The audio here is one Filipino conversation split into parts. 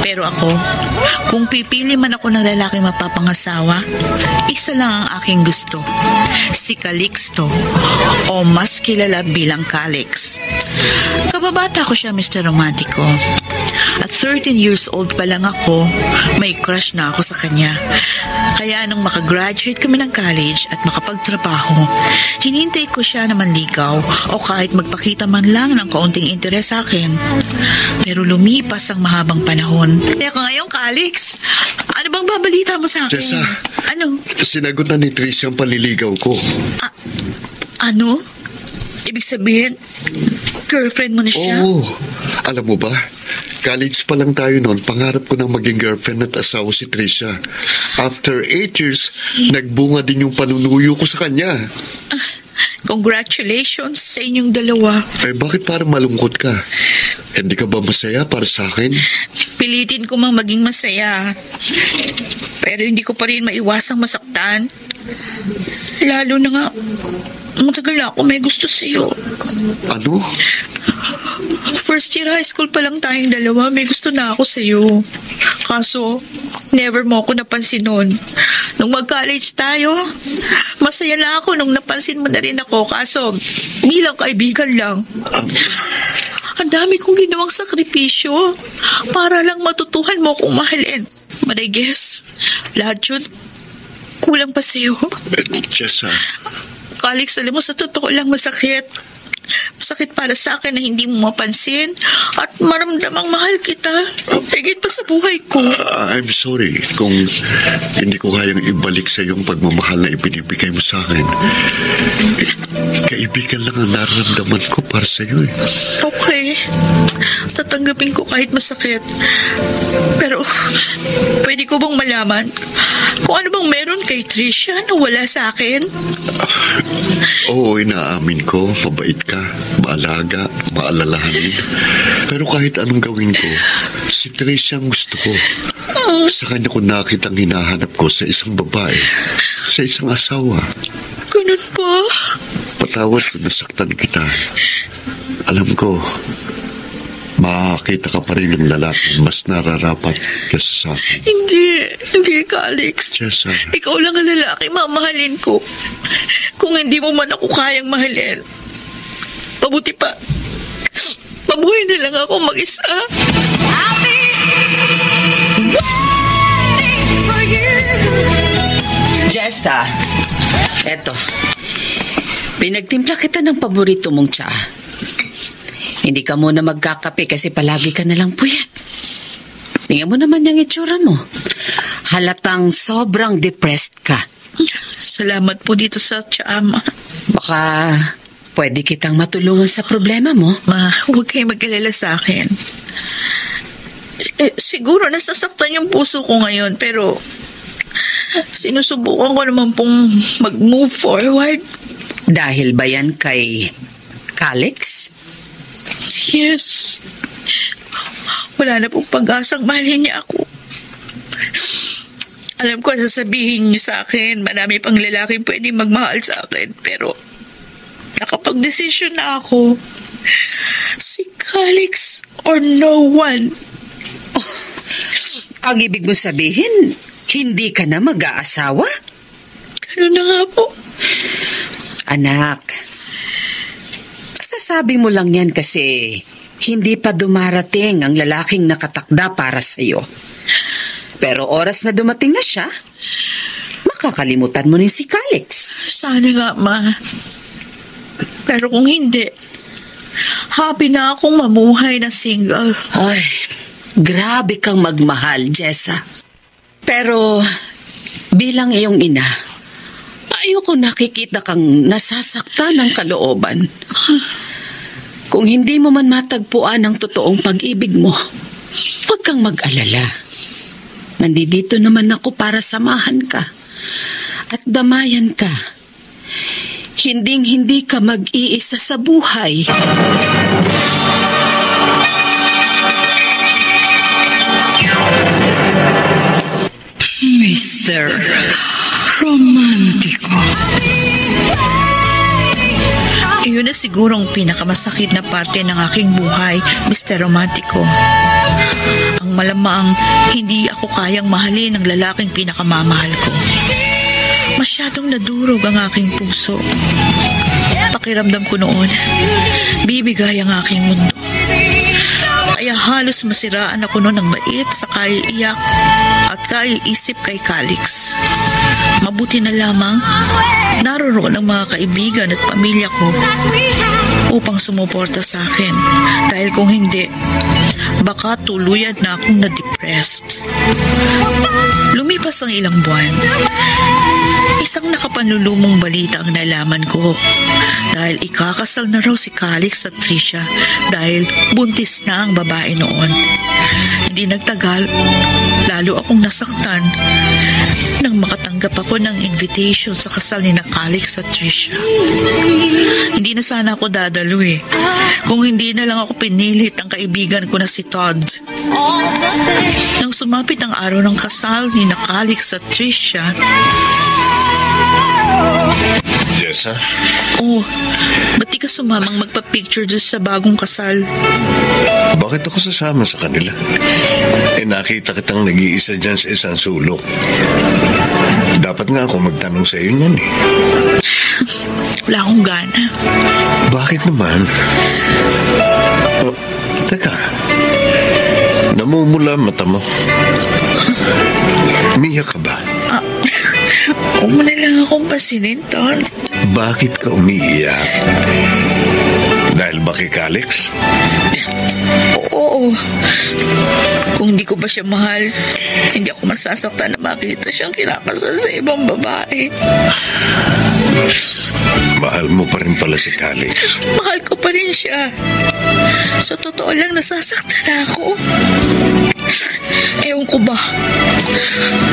Pero ako, kung pipili man ako ng lalaki mapapangasawa, isa lang ang aking gusto. Si Calixto, o mas kilala bilang Calix. Kababata ko siya, Mr. Romantico. At 13 years old pa lang ako, may crush na ako sa kanya. Kaya nung makagraduate kami ng college at makapagtrabaho, hinintay ko siya na manligaw o kahit magpakita man lang ng kaunting interes sa akin. Pero lumipas ang mahabang panahon. Teka ngayon, Calix, ano bang babalita mo sa akin? Jessa, ano? Sinagot na ni Trish ang panliligaw ko. Ano? Ibig sabihin, girlfriend mo na siya? Oo. Alam mo ba, college pa lang tayo noon, pangarap ko nang maging girlfriend at asawa si Trisha. After 8 years, nagbunga din yung panunuyo ko sa kanya. Congratulations sa inyong dalawa. Bakit parang malungkot ka? Hindi ka ba masaya para sa akin? Pilitin ko mang maging masaya. Pero hindi ko pa rin maiwasang masaktan. Lalo na nga, matagal na ako may gusto sa'yo. Ano? First year high school pa lang tayong dalawa, may gusto na ako sa'yo. Kaso, never mo ako napansin noon. Nung mag-college tayo, masaya na ako nung napansin mo na rin ako. Kaso, bilang kaibigan lang. Ang dami kong ginawang sakripisyo para lang matutuhan mo akong mahalin. But I guess, lahat yun, kulang pa sa'yo. Jessa. Calix, alam mo, sa totoo lang masakit. Masakit para sa akin na hindi mo mapansin at maramdamang mahal kita. Higit pa sa buhay ko. I'm sorry kung hindi ko kayang ibalik sa yung pagmamahal na ibinibigay mo sa akin. Kaibigan lang ang nararamdaman ko para sa iyo. Okay. Tatanggapin ko kahit masakit. Pero, pwede ko bang malaman kung ano bang meron kay Trisha na wala sa akin? Oo, inaamin ko. Mabait ka, maalaga, maalalahanin. Pero kahit anong gawin ko, si Trisha ang gusto ko. Sa kanya ko nakita ang hinahanap ko sa isang babae, sa isang asawa. Ganun pa? Patawad kung nasaktan kita. Alam ko, makakita ka pa rin ng lalaki mas nararapat kesa sa akin. Hindi, Calix. Jessa. Ikaw lang ang lalaki mamahalin ko. Kung hindi mo man ako kayang mahalin, mabuti pa, mabuhay na lang ako mag-isa. Jessa, eto. Pinagtimpla kita ng paborito mong tsa. Hindi ka muna magkakape kasi palagi ka nalang puyat. Tingnan mo naman yung itsura mo. Halatang sobrang depressed ka. Salamat po dito sa tsaama. Baka pwede kitang matulungan sa problema mo. Ma, huwag kayong mag-alala sa akin. Siguro nasasaktan yung puso ko ngayon, pero sinusubukan ko naman pong mag-move forward. Dahil ba yan kay Calix? Yes. Wala na pong pag-asang mahalin niya ako. Alam ko, sasabihin niyo sa akin, marami pang lalaking pwedeng magmahal sa akin. Pero, nakapag-desisyon na ako. Si Calix or no one. Oh, ang ibig mo sabihin, hindi ka na mag-aasawa? Ganun na nga po. Anak, sasabi mo lang yan kasi hindi pa dumarating ang lalaking nakatakda para sa'yo. Pero oras na dumating na siya, makakalimutan mo rin si Calix. Sana nga, Ma. Pero kung hindi, happy na akong mamuhay na single. Ay, grabe kang magmahal, Jessa. Pero bilang iyong ina, ayoko nakikita kang nasasaktan ng kalooban. Kung hindi mo man matagpuan ang totoong pag-ibig mo, huwag kang mag-alala. Nandito naman ako para samahan ka at damayan ka. Hinding-hindi ka mag-iisa sa buhay. Mr. Romantico. Iyon na sigurong pinakamasakit na parte ng aking buhay, Mr. Romantico. Ang malamang hindi ako kayang mahalin ng lalaking pinakamamahal ko. Masyadong nadurog ang aking puso. Pakiramdam ko noon, bibigay ang aking mundo. Kaya halos masiraan ako noon ng bait sa kaiiyak at kaiisip kay Calix. Mabuti na lamang naroon ang mga kaibigan at pamilya ko upang sumuporta sa akin. Dahil kung hindi, baka tuluyan na akong na-depressed. Lumipas ang ilang buwan. Isang nakapanlulumong balita ang nalaman ko dahil ikakasal na raw si Calix at Tricia dahil buntis na ang babae noon. Hindi nagtagal, lalo akong nasaktan nang makatanggap ako ng invitation sa kasal ni na Calix at Tricia. Hindi na sana ako dadalo kung hindi na lang ako pinilit ng kaibigan ko na si Todd. Nang sumapit ang araw ng kasal ni na Calix at Tricia, Jessa? oh, ba't di ka sumamang magpa-picture dyan sa bagong kasal? Bakit ako sasama sa kanila? Nakita kitang nag-iisa dyan sa isang sulok. Dapat nga ako magtanong sa iyo niyan Wala akong gana. Bakit naman? Teka. Namumula mata mo. Umiyak ka ba? Huwag mo na lang akong pasinin, Todd. Bakit ka umiiyak? Dahil ba kay Calix? Oo. Kung hindi ko ba siya mahal, hindi ako masasaktan na makita siyang kinakasal sa ibang babae. Mahal mo pa rin pala si Calix. Mahal ko pa rin siya. Sa totoo lang, nasasaktan ako. Ewan ko ba?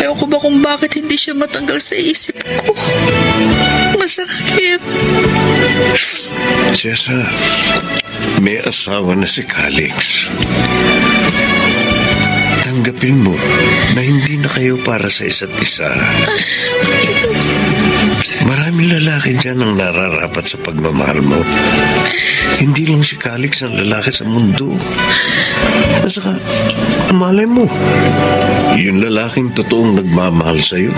Ewan ko ba kung bakit hindi siya matanggal sa isip ko? Masakit. Jessa, may asawa na si Calix. Tanggapin mo na hindi na kayo para sa isa't isa. Maraming lalaki dyan ang nararapat sa pagmamahal mo. Hindi lang si Calix ang lalaki sa mundo. At saka, malay mo, yung lalaking totoong nagmamahal sa'yo,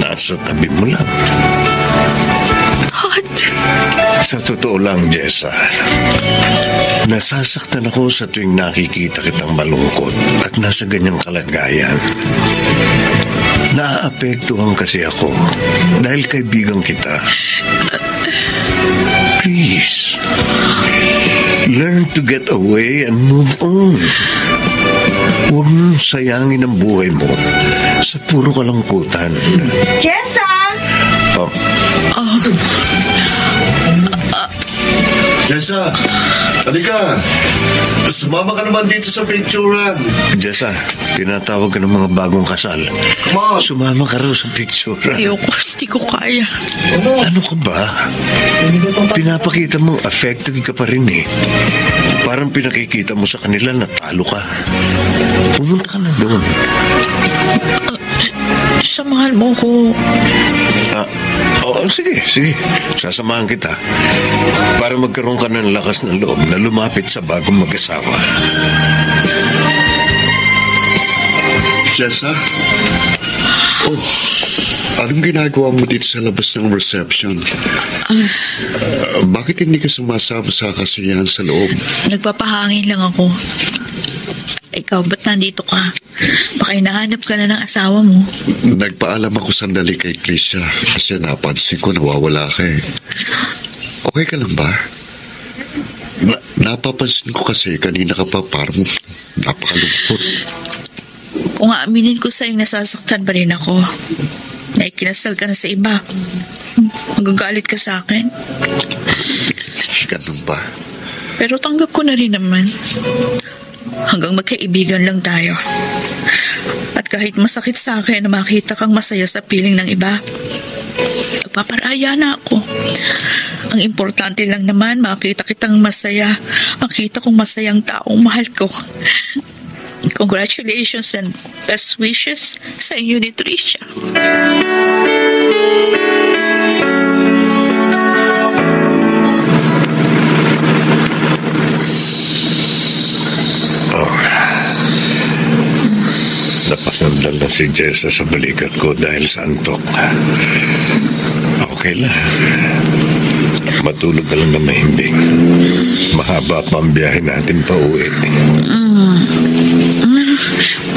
nasa tabi mo lang. Todd? Sa totoo lang, Jessa, nasasaktan ako sa tuwing nakikita kitang malungkot at nasa ganyang kalagayan. Naaapektuhan kasi ako dahil kaibigan kita. Please, learn to get away and move on. Huwag mong sayangin ang buhay mo sa puro kalungkutan. Jessa! Oh. Jessa, halika. Sumama ka naman dito sa picturean. Jessa, tinatawag ka ng mga bagong kasal. Come on. Sumama ka raw sa picturean. Ayoko, hindi ko kaya. Ano ka ba? Pinapakita mo affected ka pa rin Parang pinakikita mo sa kanila na talo ka. Pumunta ka na doon. Samahan mo ko. Sige. Sasamahan kita. Para magkaroon ka ng lakas ng loob na lumapit sa bagong mag-asawa. Jessa? Oh, anong ginagawa mo dito sa labas ng reception? Bakit hindi ka sumasama sa kasiyahan sa loob? Nagpapahangin lang ako. Ikaw, ba't nandito ka? Baka hinahanap ka na ng asawa mo. Nagpaalam ako sandali kay Tricia kasi napansin ko nawawala ka Okay ka lang ba? Napapansin ko kasi kanina ka pa parang napakalungkot. Kung aaminin ko sa'yo, nasasaktan pa rin ako. Naikinasal ka na sa iba. Magagalit ka sa akin. Ganun ba? Pero tanggap ko na rin naman. Hanggang magkaibigan lang tayo. At kahit masakit sa akin na makita kang masaya sa piling ng iba, nagpaparaya na ako. Ang importante lang naman, makita kitang masaya. Makita kong masayang taong mahal ko. Congratulations and best wishes sa inyo ni Tricia. Napasandal na si Jessa sa balikat ko dahil sa antok. Okay lang. Matulog ka lang na mahimbing. Mahaba pa ang biyahe natin pa uwi.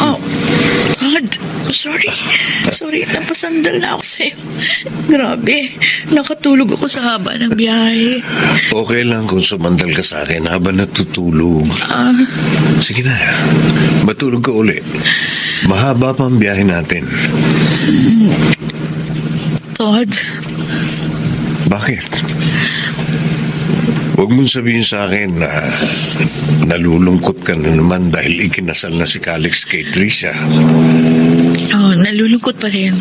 Oh, God. Sorry, napasandal na ako sa'yo. Grabe, nakatulog ako sa haba ng biyahe. Okay lang kung sumandal ka sa akin habang natutulog. Sige na, matulog ka uli. Mahaba pa ang biyahe natin. Todd. Bakit? Huwag mong sabihin sa akin na nalulungkot ka na naman dahil ikinasal na si Calix kay Tricia. Oh, nalulungkot pa rin.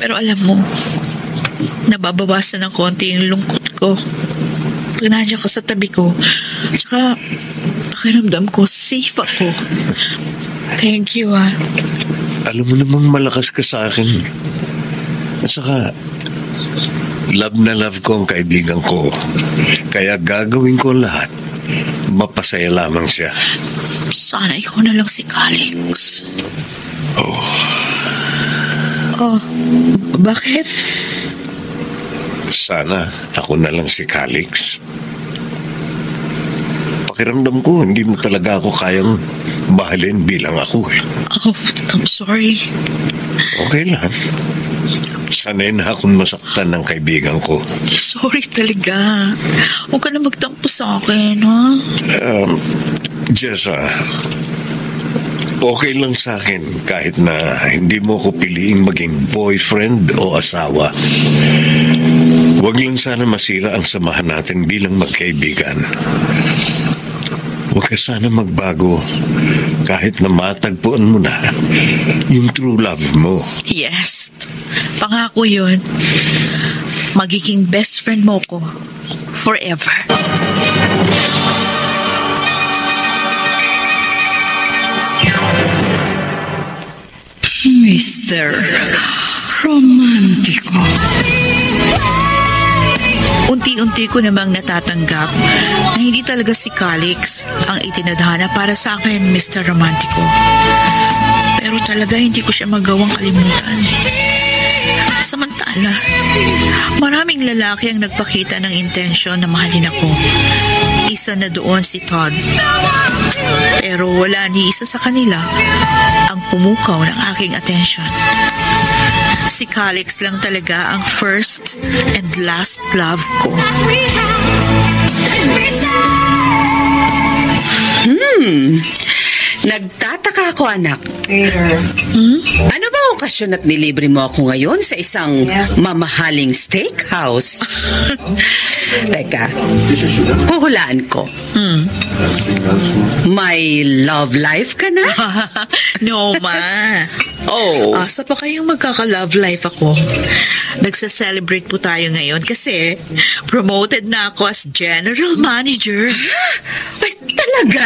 Pero alam mo, nababawasan ng konti yung lungkot ko. Pag nandiyan ka sa tabi ko, tsaka pakiramdam ko, safe ako. Thank you, Alam mo namang malakas ka sa akin. At saka, love na love ko ang kaibigan ko. Kaya gagawin ko lahat. Mapasaya lamang siya. Sana ikaw na lang si Calix. Oh, bakit? Sana ako na lang si Calix. Pakiramdam ko, hindi mo talaga ako kayang mahalin bilang ako eh. Oh, I'm sorry. Okay lang. Sanay na akong masaktan ng kaibigan ko. Sorry talaga. Huwag ka na magtampo sa akin, ha? Jessa, okay lang sa akin kahit na hindi mo ko piliing maging boyfriend o asawa. Huwag lang sana masira ang samahan natin bilang magkaibigan. Huwag ka sana magbago kahit na matagpuan mo na yung true love mo. Yes. Pangako yun. Magiging best friend mo ko forever. Mr. Romantiko. Unti-unti ko namang natatanggap na hindi talaga si Calix ang itinadhana para sa akin, Mr. Romantico. Pero talaga hindi ko siya magawang kalimutan. Samantala, maraming lalaki ang nagpakita ng intensyon na mahalin ako. Isa na doon si Todd. Pero wala ni isa sa kanila ang pumukaw ng aking atensyon. Si Calix lang talaga ang first and last love ko. Nagtataka ako, anak. Ano ba okasyon at nilibre mo ako ngayon sa isang mamahaling steakhouse? Teka, huhulaan ko. May love life ka na? No, ma. Oh. Asa pa kayong magkaka-love life ako? Nagsa-celebrate po tayo ngayon kasi promoted na ako as general manager. Ay, talaga?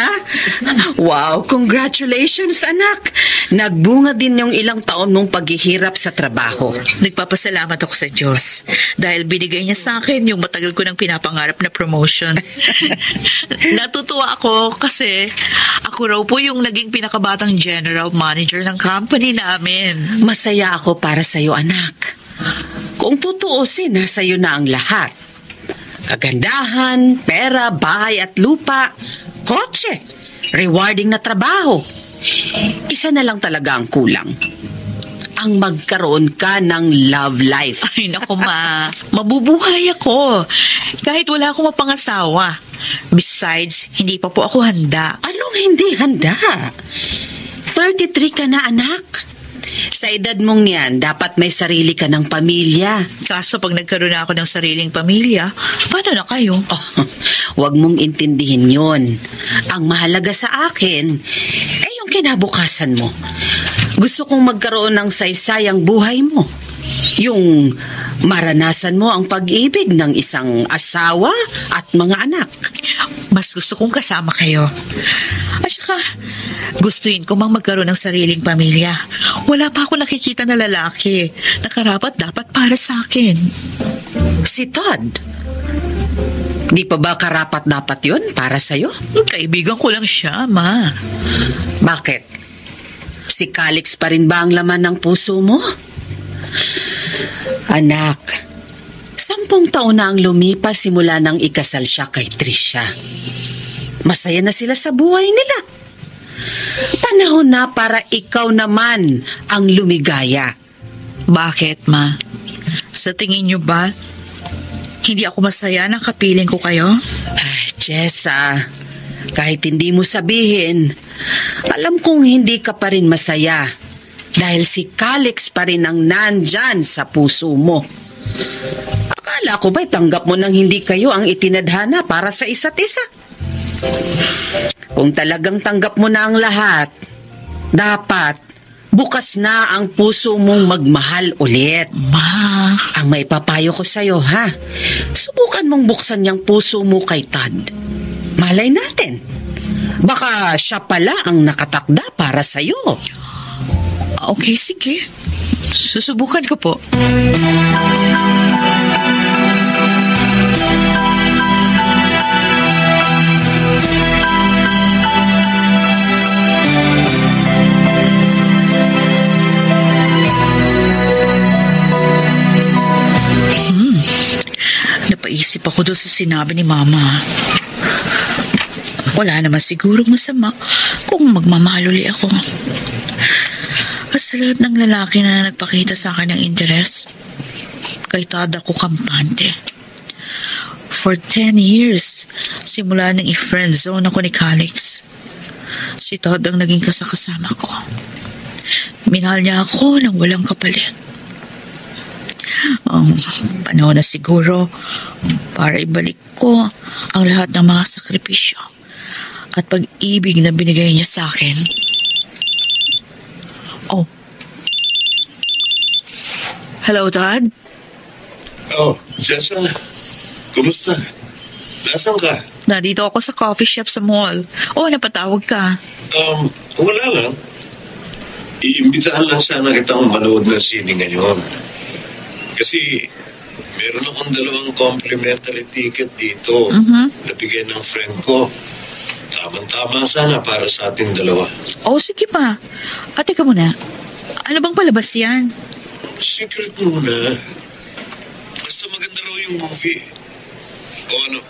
Wow, congratulations, anak. Nagbunga din yung ilang taon mong paghihirap sa trabaho. Nagpapasalamat ako sa Diyos dahil binigay niya sa akin yung matagal ko nang pinapangarap na promotion. Natutuwa ako kasi ako raw po yung naging pinakabatang general manager ng company namin. Masaya ako para sa'yo, anak. Kung tutuusin, nasa iyo na ang lahat. Kagandahan, pera, bahay at lupa, kotse, rewarding na trabaho. Isa na lang talaga ang kulang. Ang magkaroon ka ng love life. Ay, naku ma. Mabubuhay ako. Kahit wala akong mapangasawa. Besides, hindi pa po ako handa. Anong hindi handa? 33 ka na, anak. Sa edad mong yan, dapat may sarili ka ng pamilya. Kaso pag nagkaroon na ako ng sariling pamilya, paano na kayo? Oh, wag mong intindihin yon. Ang mahalaga sa akin, ay yung kinabukasan mo. Gusto kong magkaroon ng saysayang buhay mo. Yung maranasan mo ang pag-ibig ng isang asawa at mga anak. Mas gusto kong kasama kayo. At saka, gustuin ko mang magkaroon ng sariling pamilya. Wala pa ako nakikita na lalaki na karapat dapat para sa akin. Si Todd, di pa ba karapat dapat yun para sa'yo? Kaibigan ko lang siya, ma. Bakit? Si Calix pa rin ba ang laman ng puso mo? Anak, 10 taon na ang lumipas simula nang ikasal siya kay Trisha. Masaya na sila sa buhay nila. Panahon na para ikaw naman ang lumigaya. Bakit, Ma? Sa tingin niyo ba, hindi ako masaya nang kapiling ko kayo? Ay, Jessa, kahit hindi mo sabihin, alam kong hindi ka pa rin masaya dahil si Calix pa rin ang nandyan sa puso mo. Akala ko ba'y tanggap mo nang hindi kayo ang itinadhana para sa isa't isa? Kung talagang tanggap mo na ang lahat, dapat bukas na ang puso mong magmahal ulit. Ma, Ang may papayo ko sa'yo, ha? Subukan mong buksan niyang puso mo kay Todd. Malay natin. Baka siya pala ang nakatakda para sa'yo. okay, sige. Susubukan ko po. Napaisip ako doon sa sinabi ni Mama. Wala naman siguro masama kung magmamahal uli ako. At sa lahat ng lalaki na nagpakita sa akin ng interes, kay Todd ako kampante. For 10 years, simula nang i-friendzone ako ni Calix, si Todd ang naging kasakasama ko. Minahal niya ako nang walang kapalit. Panahon na siguro para ibalik ko ang lahat ng mga sakripisyo at pag-ibig na binigay niya sa akin. Oh. Hello, Todd? Oh, Jessa. Kumusta? Nasaan ka? Nandito ako sa coffee shop sa mall. Oh, napatawag ka. Wala lang. Iimbitahan lang sana kitang manood ng sine ngayon. Kasi meron akong 2 complimentary ticket dito na bigay ng friend ko. Tamang-tama sana para sa ating 2. Oh, sige pa. Teka muna. Ano bang palabas yan? Secret muna. Basta maganda raw yung movie. O ano,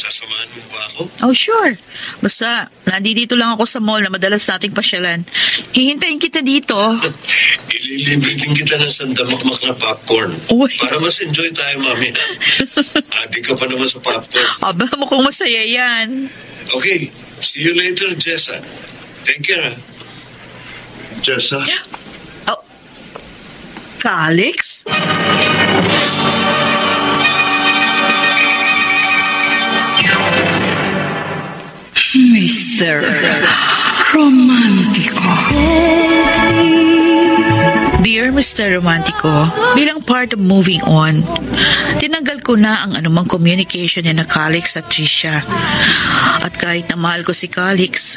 sasamahan mo ba ako? Oh, sure. Basta, nandito lang ako sa mall na madalas nating pasyalan. Hihintayin kita dito. Ililibre din kita ng sandamakmak na popcorn. Uy. Para mas enjoy tayo, mami. Adi ka pa naman sa popcorn. Aba, mukhang masaya yan. Okay, see you later, Jessa. Take care, ha? Jessa? Oh. Calix? Mr. Romantico. Dear Mr. Romantico, bilang part of moving on, tinanggal ko na ang anumang communication ni na Calix at Trisha. At kahit na mahal ko si Calix,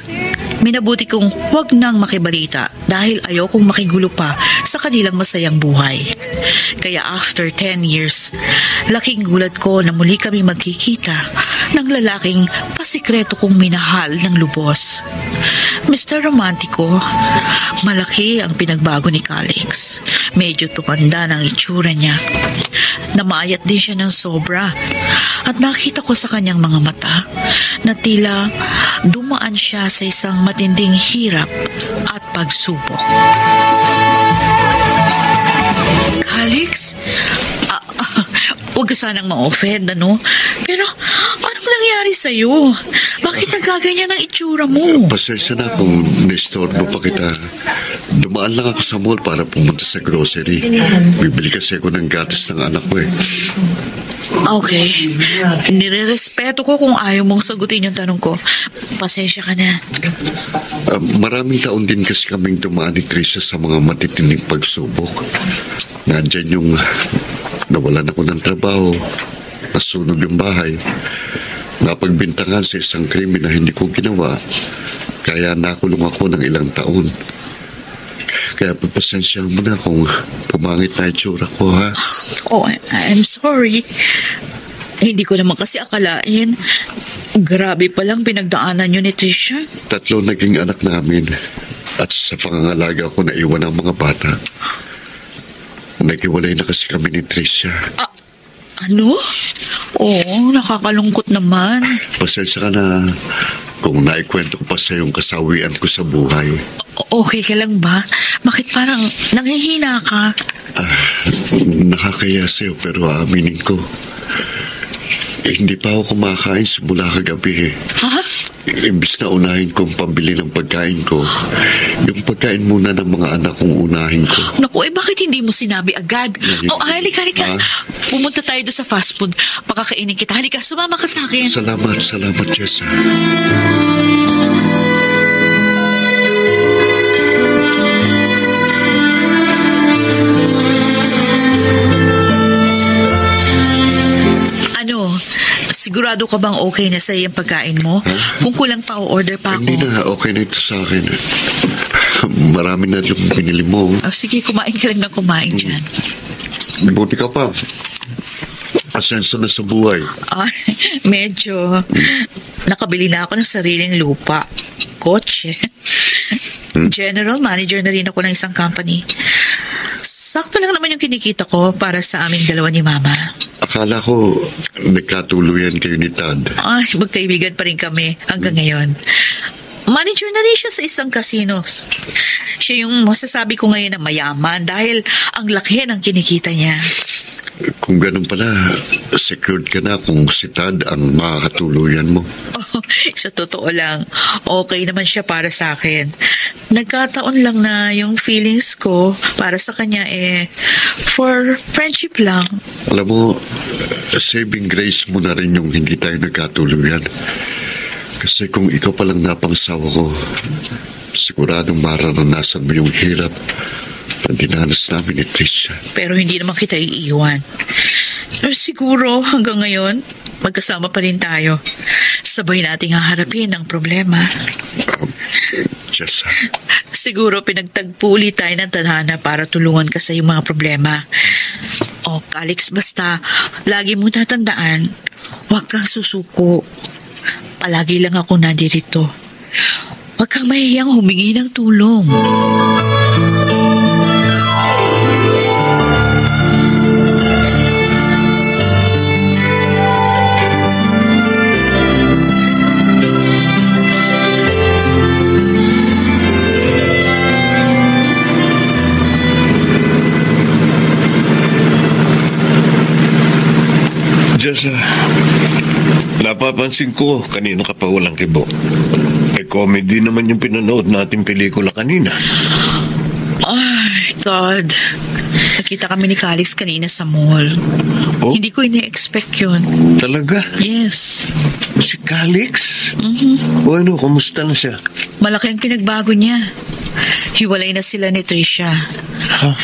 minabuti kong huwag nang makibalita dahil ayokong makigulo pa sa kanilang masayang buhay. Kaya after 10 years, laking gulat ko na muli kami magkikita ng lalaking pasikreto kong minahal ng lubos. Mr. Romantico, malaki ang pinagbago ni Calix. Medyo tumanda ng itsura niya. Namayat din siya ng sobra. At nakita ko sa kanyang mga mata na tila dumaan siya sa isang matinding hirap at pagsubok. Calix? Huwag ka sanang ma-offend, ano? Pero, anong nangyari sa'yo? Bakit nagaganyan ang itsura mo? Pasensya na kung na-istorbo pa kita. Dumaan lang ako sa mall para pumunta sa grocery. Bibili kasi ako ng gatas ng anak ko eh. Okay. Nire-respeto ko kung ayaw mong sagutin yung tanong ko. Pasensya ka na. Maraming taon din kasi kaming dumaan ni Trisha sa mga matitinding pagsubok. Nandyan yung nawalan ako ng trabaho, nasunog yung bahay, napagbintangan sa isang krimen na hindi ko ginawa, kaya nakulong ako ng ilang taon. Kaya pagpasensyahan mo na kung pumangit na itsura ko, ha? Oh, I'm sorry. Hindi ko naman kasi akalain. Grabe palang pinagdaanan nyo ni Trisha. 3 naging anak namin. At sa pangangalaga ko na iwan ang mga bata, naghiwalay na kasi kami ni Tricia. Ano? Oo, nakakalungkot naman. Pasensya ka na kung naikwento ko pa sa yung kasawian ko sa buhay. Okay ka lang ba? Bakit parang nanghihina ka? Nakakaya sa'yo pero aaminin ko. Hindi pa ako kumakain simula kagabi eh. Ha? Imbis na unahin kong pambili ng pagkain ko, yung pagkain muna ng mga anak kong unahin ko. Naku, bakit hindi mo sinabi agad? Halika. Ha? Pumunta tayo doon sa fast food. Pakakainin kita. Halika, sumama ka sa akin. Salamat, Jessa. Sigurado ka bang okay na sa'yo yung pagkain mo? Kung kulang pa, order pa ako. Hindi na, okay na ito sa akin. Marami na yung binili mo. Sige, kumain ka lang ng kumain dyan. Buti ka pa. Asenso na sa buhay. Medyo. Nakabili na ako ng sariling lupa. Kotse. General manager na rin ako ng isang company. Sakto lang naman yung kinikita ko para sa aming dalawa ni Mama. Akala ko nagkatuluyan kayo ni Tad. Magkaibigan pa rin kami hanggang ngayon. Manager na rin siya sa isang casino. Siya yung masasabi ko ngayon na mayaman dahil ang laki ng kinikita niya. Kung ganun pala, secured ka na kung si Tad ang makakatuluyan mo. Sa totoo lang, okay naman siya para sa akin. Nagkataon lang na yung feelings ko para sa kanya for friendship lang. Alam mo, saving grace mo na rin yung hindi tayo nagkatuluyan. Kasi kung ikaw palang napangsawa ko, siguradong mararanasan mo yung hirap na dinanas namin ni Tricia. Pero hindi naman kita iiwan. Siguro hanggang ngayon, magkasama pa rin tayo. Sabay nating haharapin ang problema. Jessa. Siguro pinagtagpo ulit tayo ng tadhana para tulungan ka sa iyong mga problema. Calix, basta lagi mo tatandaan, huwag kang susuko. Palagi lang ako nandirito. Huwag kang mahihiyang humingi ng tulong. Jessa, napapansin ko kanina ka pa walang kibo. Comedy naman yung pinanood nating pelikula kanina. Ay, God. Nakita kami ni Calix kanina sa mall. Hindi ko ini-expect yun. Talaga? Yes. Si Calix? O ano, kumusta na siya? Malaki ang pinagbago niya. Hiwalay na sila ni Tricia.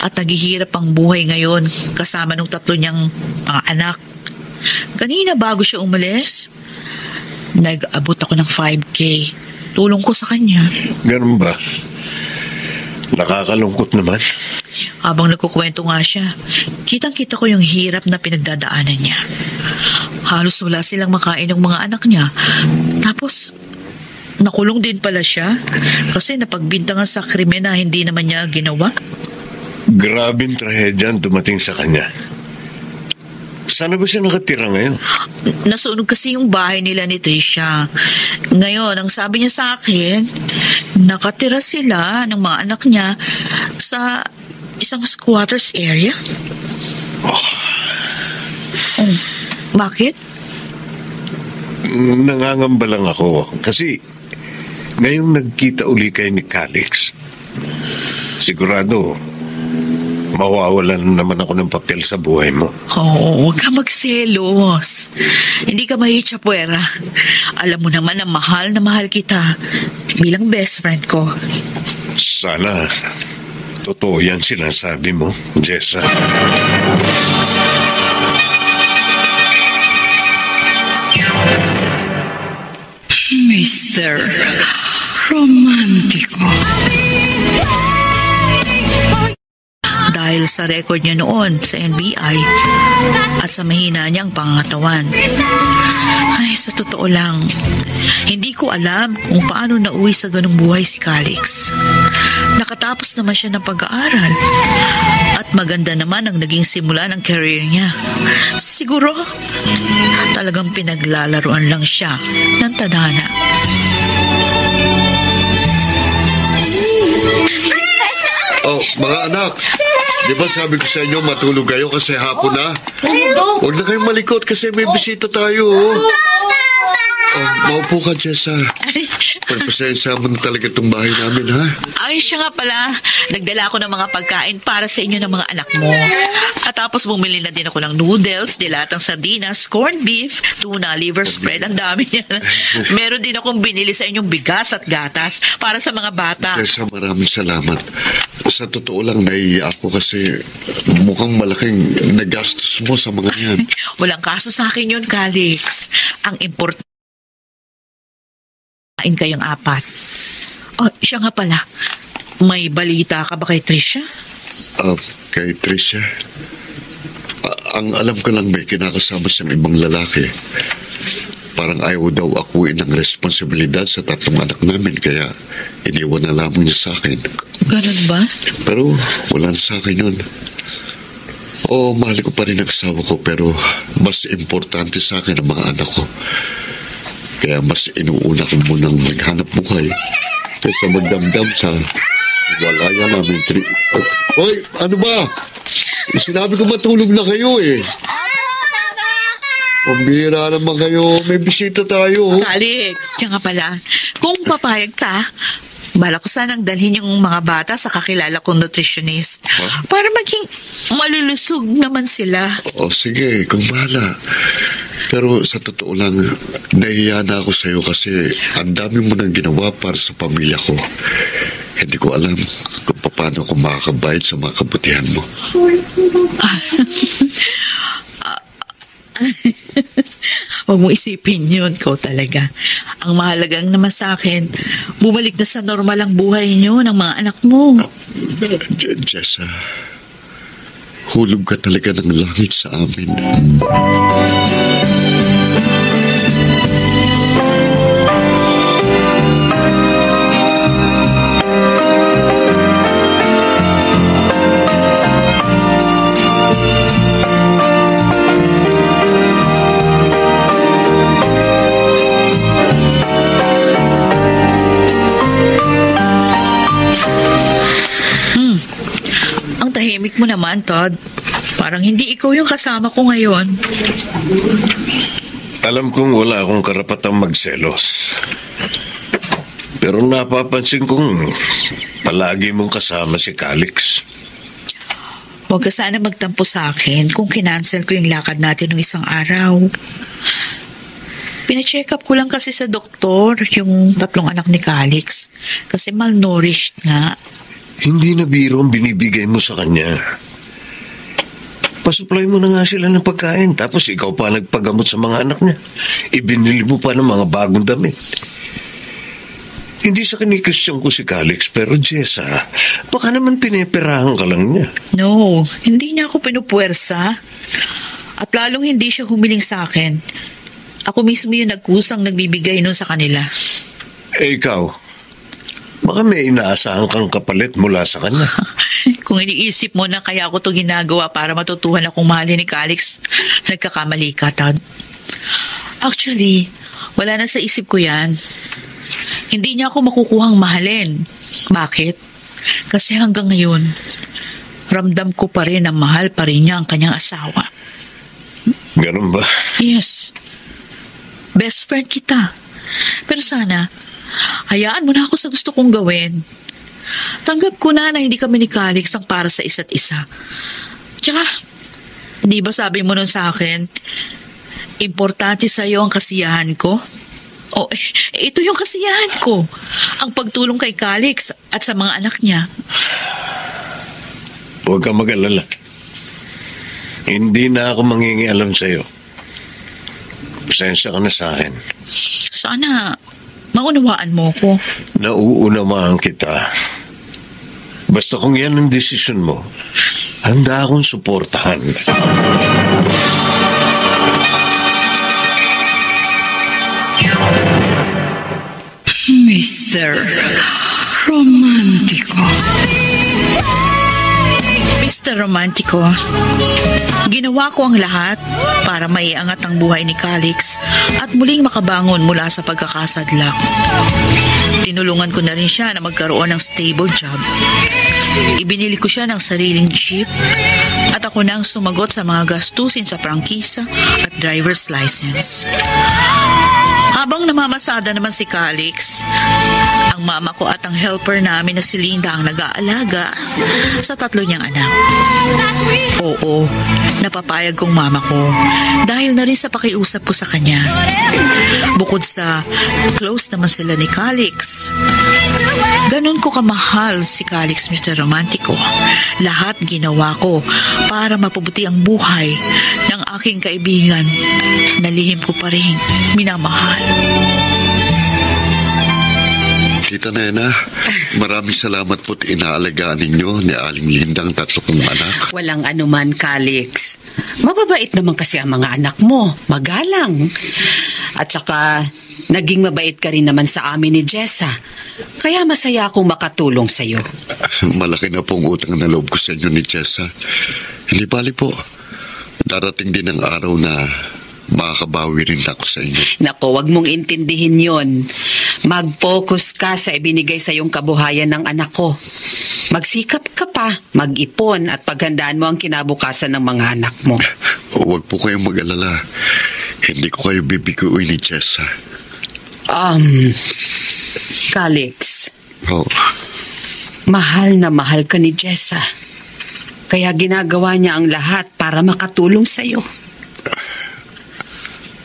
At naghihirap ang buhay ngayon kasama ng 3 niyang mga anak. Kanina bago siya umalis, nag-abot ako ng 5K. Tulong ko sa kanya. Ganun ba? Nakakalungkot naman. Habang nagkukwento nga siya, kitang-kita ko yung hirap na pinagdadaanan niya. Halos wala silang makain ng mga anak niya. Tapos, nakulong din pala siya kasi napagbintangan sa krimen na hindi naman niya ginawa. Grabing trahedya ang dumating sa kanya. Saan ba siya nakatira ngayon? Nasunog kasi yung bahay nila ni Tricia. Ngayon, ang sabi niya sa akin, nakatira sila ng mga anak niya sa isang squatters area. Bakit? Nangangamba lang ako kasi ngayong nagkita uli kayo ni Calix, sigurado mawawalan naman ako ng papel sa buhay mo. Huwag ka magselos. Hindi ka mahitsapwera. Alam mo naman na mahal kita bilang best friend ko. Sana totoo yan sinasabi mo, Jessa. Mr. Romantiko. Dahil sa record niya noon sa NBI at sa mahina niyang pangatawan. Ay, sa totoo lang, Hindi ko alam kung paano nauwi sa ganung buhay si Calix. Nakatapos naman siya ng pag-aaral. At maganda naman ang naging simula ng career niya. Siguro, talagang pinaglalaruan lang siya ng tadhana. Oh, mga anak, di ba sabi ko sa inyo matulog kayo kasi hapon na? Huwag na kayong malikot kasi may bisita tayo. Oh, maupo ka, Jessa. Pagpasensya mo na talaga itong bahay namin, ha? Ay, siya nga pala. Nagdala ako ng mga pagkain para sa inyo ng mga anak mo. At tapos bumili na din ako ng noodles, dilatang sardinas, corned beef, tuna, liver spread. Ang dami niya. Meron din akong binili sa inyong bigas at gatas para sa mga bata. Jessa, maraming salamat. Sa totoo lang, naiiyak ako kasi mukhang malaking nagastos mo sa mga yan. Walang kaso sa akin yun, Calix. Ang importante, kain kayong apat. Oh, siya nga pala. May balita ka ba kay Tricia? Kay Tricia? Ang alam ko lang may kinakasama siyang ibang lalaki. Parang ayaw daw akuin ng responsibilidad sa 3 anak namin kaya iniwan na lamang niya sa akin. Ganun ba? Pero wala na sa akin yun. Mahal ko pa rin ang asawa ko pero mas importante sa akin ang mga anak ko. Kaya mas inuuna ko munang maghanap buhay kaysa magdamdam sa walaya namin. Hoy, ano ba? Sinabi ko matulog na kayo eh. Pambihira naman kayo. May bisita tayo. Alex, siya nga pala. Kung papayag ka, bala ko sanang dalhin yung mga bata sa kakilala kong nutritionist. Para maging malulusog naman sila. Sige, kung bahala. Pero sa totoo lang, nahiya na ako sa'yo kasi ang dami mo nang ginawa para sa pamilya ko. Hindi ko alam kung paano ako makakabayad sa mga kabutihan mo. Huwag mo isipin yun, ikaw talaga. Ang mahalagang naman sa akin, bumalik na sa normal ang buhay niyo ng mga anak mo. Jessa, hulog ka talaga ng langit sa amin. Tahimik mo naman, Todd. Parang hindi ikaw yung kasama ko ngayon. Alam kong wala akong karapatang magselos. Pero napapansin kong palagi mong kasama si Calix. Huwag ka sana magtampo sa akin kung kinancel ko yung lakad natin ng isang araw. Pina-check up ko lang kasi sa doktor yung 3 anak ni Calix kasi malnourished nga. Hindi na biro ang binibigay mo sa kanya. Pasupply mo na nga sila ng pagkain tapos ikaw pa nagpagamot sa mga anak niya. Ibinili mo pa ng mga bagong damit. Hindi sa kinikustyon ko si Calix pero Jessa, baka naman pineperahan ka lang niya. No, hindi niya ako pinupuwersa. At lalong hindi siya humiling sa akin. Ako mismo yung nagkusang nagbibigay nun sa kanila. Ikaw, baka may inaasahan kang kapalit mula sa kanya. Kung iniisip mo na kaya ako to ginagawa para matutuhan akong mahalin ni Calix, nagkakamali ka, Todd. Actually, wala na sa isip ko yan. Hindi niya ako makukuhang mahalin. Bakit? Kasi hanggang ngayon, ramdam ko pa rin na mahal pa rin niya ang kanyang asawa. Ganun ba? Yes. Best friend kita. Pero sana, hayaan mo na ako sa gusto kong gawin. Tanggap ko na hindi kami ni Calix ang para sa isa't isa. Tsaka, di ba sabi mo nun sa akin, importante sa'yo ang kasiyahan ko? Ito yung kasiyahan ko. Ang pagtulong kay Calix at sa mga anak niya. Huwag kang mag-alala. Hindi na ako mangingialam sa'yo. Pasensya ka na sa akin. Sana maunawaan mo ko. Nauunawaan kita. Basta kung yan ang desisyon mo, handa akong suportahan. Mr. Romantico. Mr. Romantico, ginawa ko ang lahat para maiangat ang buhay ni Calix at muling makabangon mula sa pagkakasadlak. Tinulungan ko na rin siya na magkaroon ng stable job. Ibinili ko siya ng sariling jeep at ako na ang sumagot sa mga gastusin sa prangkisa at driver's license. Habang namamasada naman si Calix, ang mama ko at ang helper namin na si Linda ang nag-aalaga sa 3 niyang anak. Oo, napapayag kong mama ko dahil na rin sa pakiusap ko sa kanya. Bukod sa close naman sila ni Calix, ganun ko kamahal si Calix, Mr. Romantico. Lahat ginawa ko para mapabuti ang buhay ng aking kaibigan na lihim ko pa rin minamahal. Tita Nena, maraming salamat po't inaalagaan ninyo ni Aling Lindang 3 kong anak. Walang anuman, Calix. Mababait naman kasi ang mga anak mo. Magalang. At saka, naging mabait ka rin naman sa amin ni Jessa. Kaya masaya akong makatulong sa'yo. Malaki na pong utang na loob ko sa inyo ni Jessa. Hindi bali po. Darating din ang araw na makakabawi rin ako sa inyo. Nako, wag mong intindihin yon. Mag-focus ka sa ibinigay sa iyong kabuhayan ng anak ko. Magsikap ka pa, mag-ipon at paghandaan mo ang kinabukasan ng mga anak mo. Huwag po kayong mag-alala. Hindi ko kayo bibiguin ni Jessa. Calix. Oh. Mahal na mahal ka ni Jessa. Kaya ginagawa niya ang lahat para makatulong sa'yo.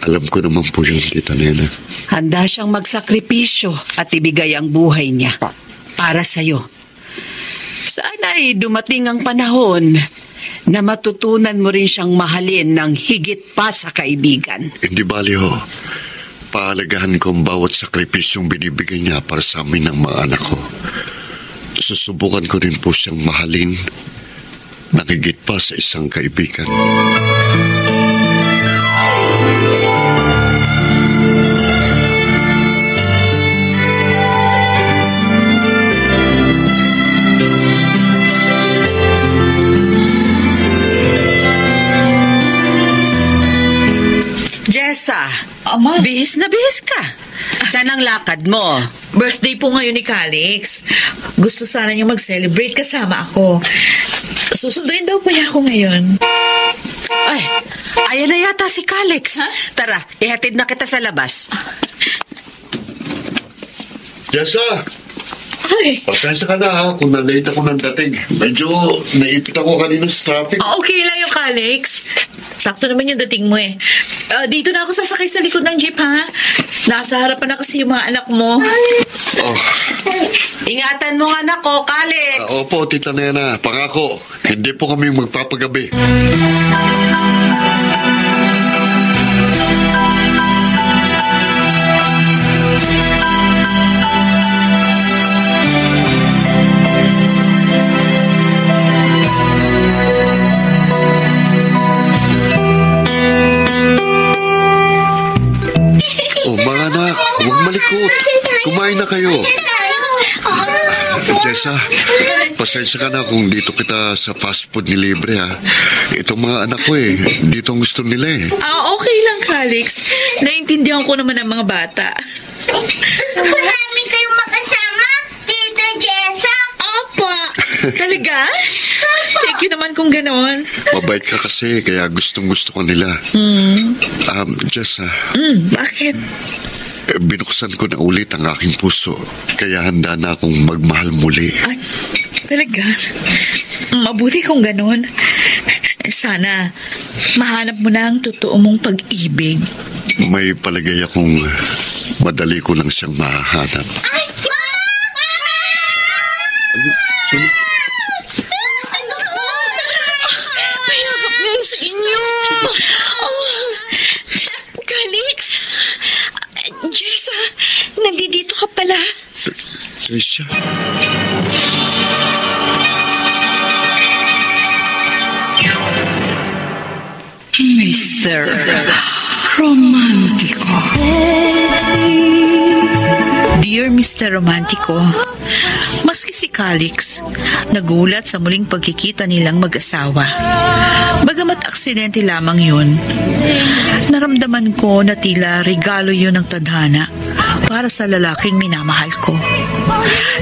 Alam ko naman po yun, Tita Nena. Handa siyang magsakripisyo at ibigay ang buhay niya para sa'yo. Sana ay dumating ang panahon na matutunan mo rin siyang mahalin ng higit pa sa kaibigan. Hindi bali ho. Paalagahan ko ang bawat sakripisyong binibigay niya para sa amin ng mga anak ko. Susubukan ko rin po siyang mahalin ng higit pa sa isang kaibigan. Jessa, Ama. bihis na bihis ka. Saan ang lakad mo? Birthday po ngayon ni Calix. Gusto sana niya mag-celebrate kasama ako. Susunduin daw po niya ako ngayon. Ay, ayan na yata si Calix. Ha? Tara, ihatid na kita sa labas. Jessa! Ay, Pasensya ka na ha kung na-late ako ng dating. Medyo naipit ako kanina sa traffic. okay lang yung Calix. Sakto naman yung dating mo eh. Dito na ako sasakay sa likod ng jeep ha. Nasa harapan na kasi yung mga anak mo. Oh. Ingatan mo anak ko, Calix. Opo, Tita Nena. Pangako, hindi po kami magpapagabi. Oh, mga anak, huwag malikot. Kumain na kayo. Jessa, pasensya ka na kung dito kita sa fast food ni Libre ha. Itong mga anak ko dito ang gusto nila eh. Okay lang Calix. Naintindihan ko naman ang mga bata. Gusto ko namin kayong makasama, Tita Jessa. Opo. Talaga? Thank you naman kung gano'n. Mabait ka kasi, kaya gustong-gusto ko nila. Jessa, Bakit? binuksan ko na ulit ang aking puso. Kaya handa na akong magmahal muli. Ay, talaga? Mabuti kung gano'n. Sana mahanap mo na ang totoo mong pag-ibig. May palagay akong madali ko lang siyang mahahanap. Ay, Mayakap na sa inyo. Calix. Jessa, nandito ka pala. Tricia? Mr. Romantico. Dear Mr. Romantico, maski si Calix, nagulat sa muling pagkikita nilang mag-asawa. Bagamat aksidente lamang yun, naramdaman ko na tila regalo yun ng tadhana para sa lalaking minamahal ko.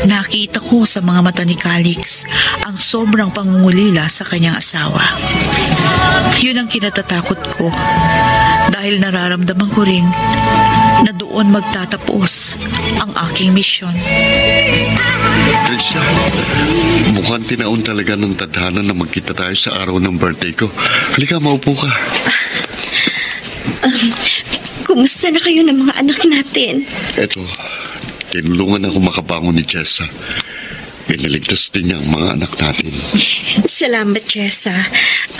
Nakita ko sa mga mata ni Calix ang sobrang pangungulila sa kanyang asawa. Yun ang kinatatakot ko dahil nararamdaman ko rin na doon magtatapos ang aking misyon. Tricia, mukhang tinaon talaga ng tadhana na magkita tayo sa araw ng birthday ko. Halika, maupo ka. Kumusta na kayo ng mga anak natin? Eto, tinulungan ako makabangon ni Jessa. Inaligtas din niya ang mga anak natin. Salamat, Jessa.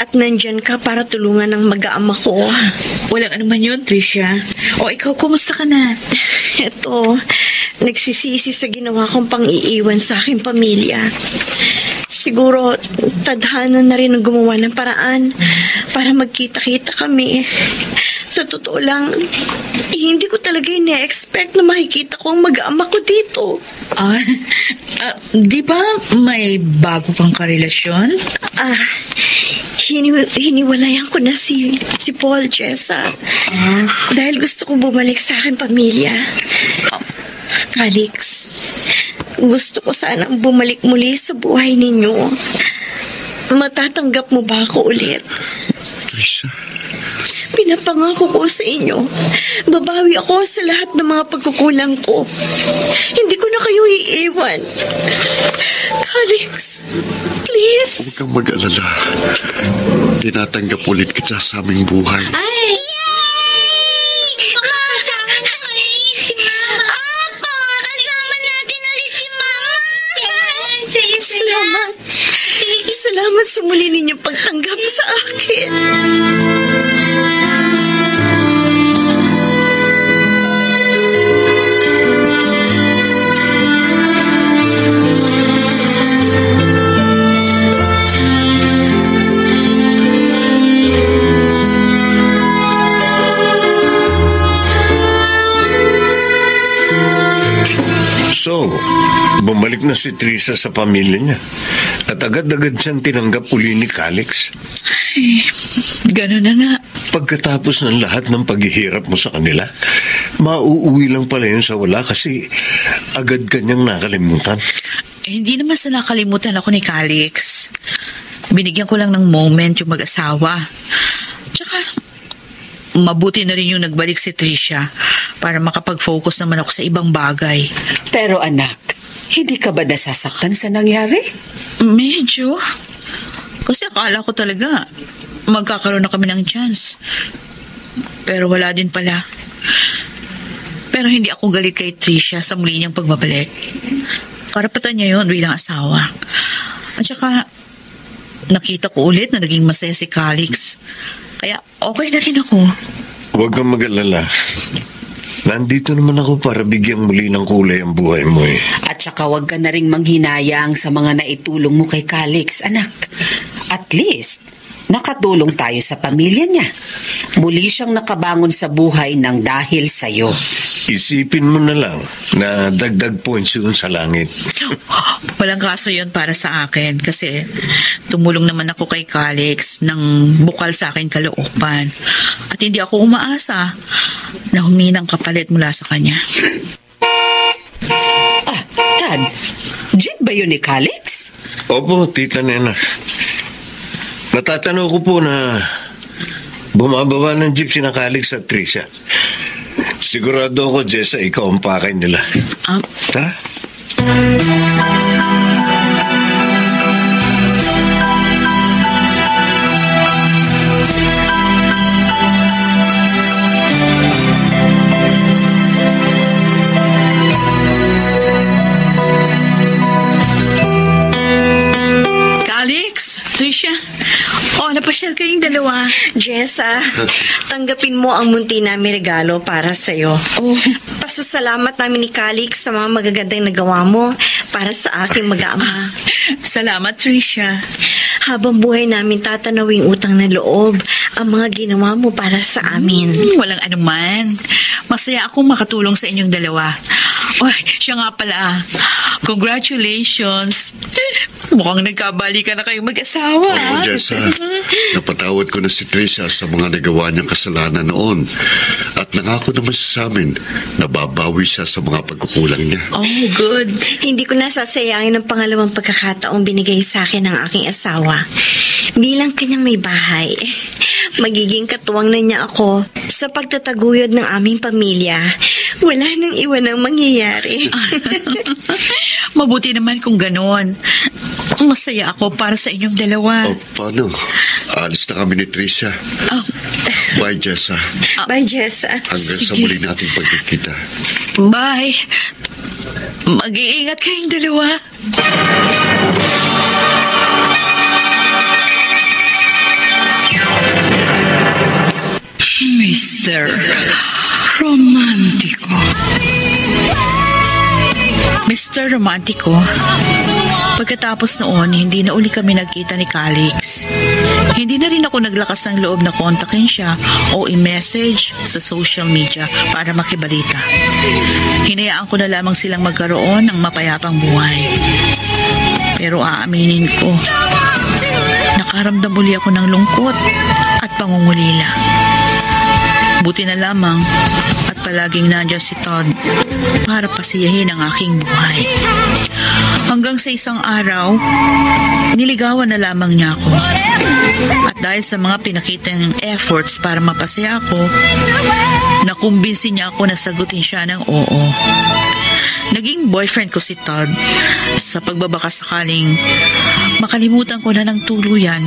At nandyan ka para tulungan ng mag-aama ko. Walang anuman yun, Tricia. O ikaw, kumusta ka na? Eto, nagsisisi sa ginawa kong pang-iiwan sa aking pamilya. Siguro, tadhana na rin ang gumawa ng paraan para magkita-kita kami. Sa totoo lang, hindi ko talaga ina-expect na makikita ko ang mag-aama ko dito. Di ba may bago pang karelasyon? Hiniwalayan ko na si Paul, Jessa. Dahil gusto ko bumalik sa aking pamilya. Calix, gusto ko sanang bumalik muli sa buhay ninyo. Matatanggap mo ba ako ulit? Tricia, Pinapangako ko sa inyo, babawi ako sa lahat ng mga pagkukulang ko. Hindi ko na kayo iiwan. Calix, please. huwag kang mag-alala. Tinatanggap ulit kita sa aming buhay. Ay! Yay! Makakasama na ulit si Mama. Opo, kasama natin ulit si Mama. Salamat. Salamat sa muli ninyong pagtanggap sa akin. So, bumalik na si Tricia sa pamilya niya. At agad-agad siyang tinanggap uli ni Calix. Ganun na nga. Pagkatapos ng lahat ng paghihirap mo sa kanila, mauuwi lang pala yun sa wala kasi agad kanyang nakalimutan. Hindi naman sa nakalimutan ako ni Calix. Binigyan ko lang ng moment yung mag-asawa. Tsaka, mabuti na rin yung nagbalik si Tricia para makapag-focus naman ako sa ibang bagay. Pero anak, hindi ka ba nasasaktan sa nangyari? Medyo. Kasi akala ko talaga magkakaroon na kami ng chance. Pero wala din pala. Pero hindi ako galit kay Tricia sa muli niyang pagbabalik. Karapatan niya yun bilang asawa. At saka, nakita ko ulit na naging masaya si Calix. Kaya okay na rin ako. Huwag kang mag-alala. Nandito naman ako para bigyang muli ng kulay ang buhay mo eh. At saka huwag ka na ring manghinayang sa mga naitulong mo kay Calix, anak. At least, nakatulong tayo sa pamilya niya. Muli siyang nakabangon sa buhay ng dahil sa'yo. Isipin mo na lang na dagdag points yun sa langit. Walang kaso yun para sa akin kasi tumulong naman ako kay Calix ng bukal sa akin kalooban. At hindi ako umaasa na humingi ng kapalit mula sa kanya. Tad, jeep ba yun ni Calix? Opo, Tita Nena. Natatanaw ko po na bumababa ng jeep si na Calix at Tricia. Sigurado ako, Jessa, ikaw ang pakay nila. Tara. Calix, Tricia, napasyal kayong dalawa. Jessa, tanggapin mo ang munti namin regalo para sa'yo. Pasasalamat namin ni Calix sa mga magagandang nagawa mo para sa aking mag-aama. Salamat, Tricia. Habang buhay namin tatanawing utang na loob ang mga ginawa mo para sa amin. Walang anuman. Masaya akong makatulong sa inyong dalawa. Siya nga pala. Congratulations. Mukhang nagkabalikan na kayong mag-asawa. Oo, Jessa. Napatawad ko na si Tricia sa mga nagawa niyang kasalanan noon. At nangako naman siya sa amin na babawi siya sa mga pagkukulang niya. Oh, good. Hindi ko nasasayangin ang pangalawang pagkakataong binigay sa akin ng aking asawa. Bilang kanyang may bahay, magiging katuwang na niya ako sa pagtataguyod ng aming pamilya. Wala nang iwan ang mangyayari. Mabuti naman kung ganon. Masaya ako para sa inyong dalawa. O, paano? Alis na kami ni Tricia. Oh, Bye, Jessa. Bye, Jessa. Hanggang sa Sige. muli nating pagkikita. bye. Mag-iingat kayong dalawa. Mr. Romantico. Mr. Romantico, pagkatapos noon, hindi na uli kami nagkita ni Calix. Hindi na rin ako naglakas ng loob na kontakin siya o i-message sa social media para makibalita. Hinayaan ko na lamang silang magkaroon ng mapayapang buhay. Pero aaminin ko, nakaramdam uli ako ng lungkot at pangungulila. Buti na lamang at palaging nandiyan si Todd para pasiyahin ang aking buhay. Hanggang sa isang araw, niligawan na lamang niya ako. At dahil sa mga pinakitang efforts para mapasaya ako, nakumbinsi niya ako na sagutin siya ng oo. Naging boyfriend ko si Todd sa pagbabaka sakaling makalimutan ko na ng tuluyan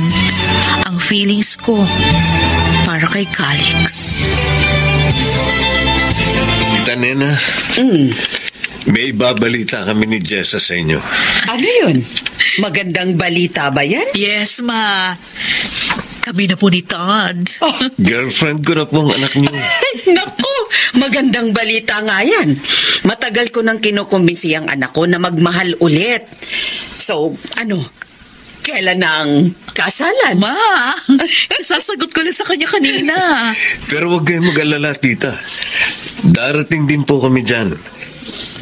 ang feelings ko para kay Calix. Tita Nena, may ibabalita kami ni Jessa sa inyo. Ano yun? Magandang balita ba yan? Yes, ma. Kami na po ni Todd. Girlfriend ko na po ang anak niyo. Naku, magandang balita nga yan. Matagal ko nang kinukumbinsi ang anak ko na magmahal ulit. So, kailan ang kasalan? Ma, sasagot ko na sa kanya kanina. Pero huwag kayong mag-alala, tita. Darating din po kami dyan.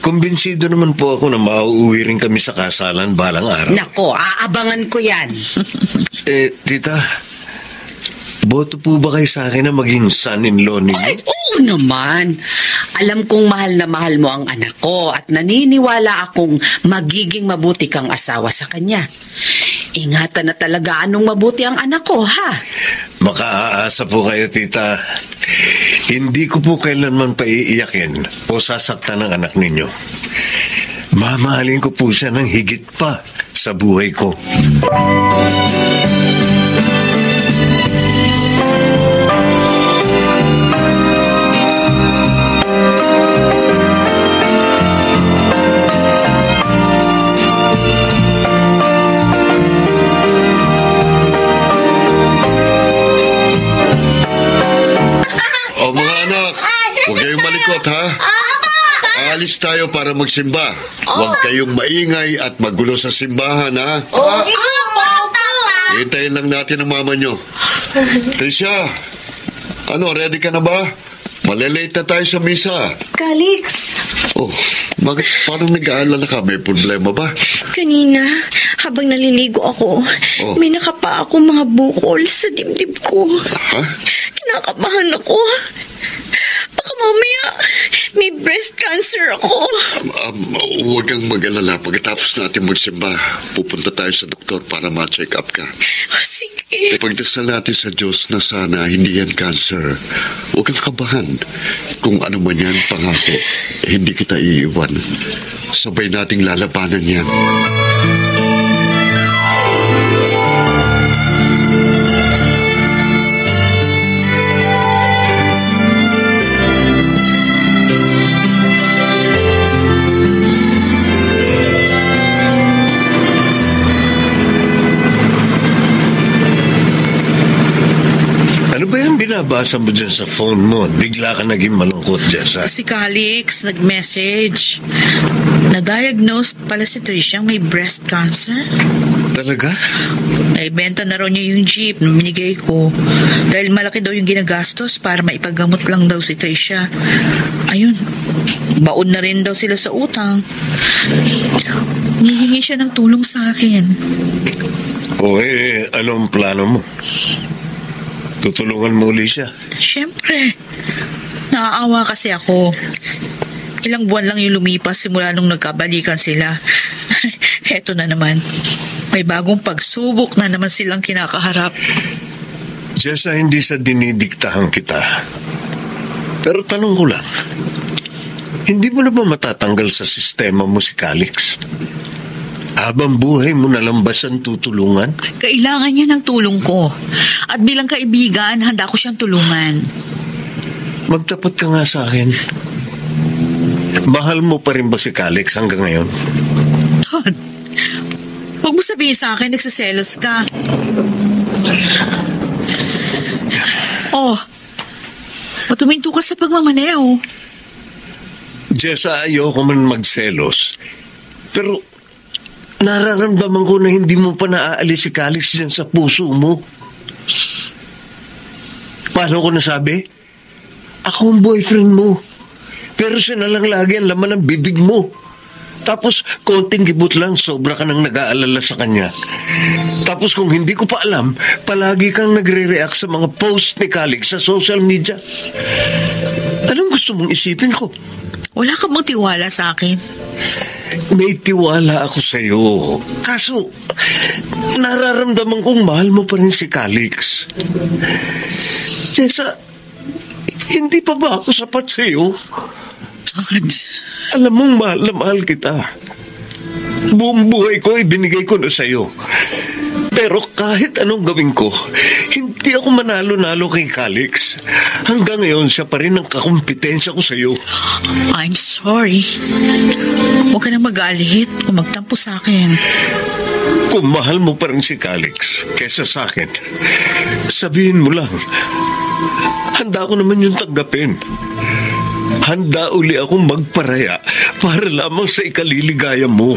Kumbinsido naman po ako na mauuwi rin kami sa kasalan balang araw. Nako, aabangan ko yan. Tita, boto po ba kayo sa akin na maging son-in-law ninyo? Ay, oo naman. Alam kong mahal na mahal mo ang anak ko at naniniwala akong magiging mabuti kang asawa sa kanya. Ingatan na talaga anong mabuti ang anak ko, ha? Makaaasa po kayo, tita. Hindi ko po kailanman paiiyakin o sasaktan ng anak ninyo. Mamahalin ko po siya ng higit pa sa buhay ko. O mga anak, huwag kayong malikot ha. Aalis tayo para magsimba. Huwag kayong maingay at magulo sa simbahan ha. Hintayin lang natin ang mama nyo. Tricia, ready ka na ba? Malilate na tayo sa misa. Calix, Oh, bakit parang nag-aalala ka? May problema ba? kanina, habang naliligo ako, Oh. may nakapa ako mga bukol sa dibdib ko. Ha? Kinakabahan ako. Baka mamaya, may breast cancer ako. Huwag kang mag-alala. Pagkatapos natin magsimba, pupunta tayo sa doktor para ma-check up ka. Sige. Ipagdasal natin sa Diyos na sana hindi yan cancer. Huwag kang kabahan. Kung ano man yan, pangako, hindi kita iiwan. Sabay nating lalabanan yan. Ano ba yung binabasa mo dyan sa phone mo? Bigla ka naging malungkot, Jessa. Si Calix nag-message. Na-diagnose pala si Tricia may breast cancer. Talaga? Naibenta na raw niya yung jeep na binigay ko. Dahil malaki daw yung ginagastos para maipagamot lang daw si Tricia. Ayun, baon na rin daw sila sa utang. Hihingi siya ng tulong sa akin. O anong plano mo? Tutulungan mo uli siya? Siyempre, naaawa kasi ako. Ilang buwan lang yung lumipas simula nung nagkabalikan sila. Heto na naman. May bagong pagsubok na naman silang kinakaharap. Jessa, hindi sa dinidiktahan kita. Pero tanong ko lang, hindi mo na ba matatanggal sa sistema mo si Calix? Habang buhay mo na lang ba siyang tutulungan? Kailangan niya ng tulong ko. At bilang kaibigan, handa ko siyang tulungan. Magtapat ka nga sa akin. Mahal mo pa rin ba si Calix hanggang ngayon? Todd, huwag mo sabihin sa akin, nagsiselos ka. Oh, matuminto ka sa pagmamaneo. Jessa, ayoko man magselos. Pero nararamdaman ko na hindi mo pa naaalis si Calix dyan sa puso mo. Paano ko nasabi? Ako ang boyfriend mo. Pero siya na lang lagi ang laman ng bibig mo. Tapos, konting gibot lang, sobra ka nang nag-aalala sa kanya. Tapos kung hindi ko pa alam, palagi kang nagre-react sa mga post ni Calix sa social media. Anong gusto mong isipin ko? Wala ka bang tiwala sa akin? May tiwala ako sa iyo. Kaso, nararamdaman kong mahal mo pa rin si Calix. Jessa, hindi pa ba ako sapat sa iyo? Todd, Alam mong mahal na mahal kita. Buong buhay ko ibinigay ko na sa iyo. Pero kahit anong gawin ko, hindi ako manalo-nalo kay Calix. Hanggang ngayon, siya pa rin ang kakumpetensya ko sa iyo. I'm sorry. Huwag ka na magalit o magtampo sa akin. Kung mahal mo pa rin si Calix kesa sa akin, sabihin mo lang, handa ko naman yung tanggapin. Handa uli akong magparaya para lamang sa ikaliligaya mo.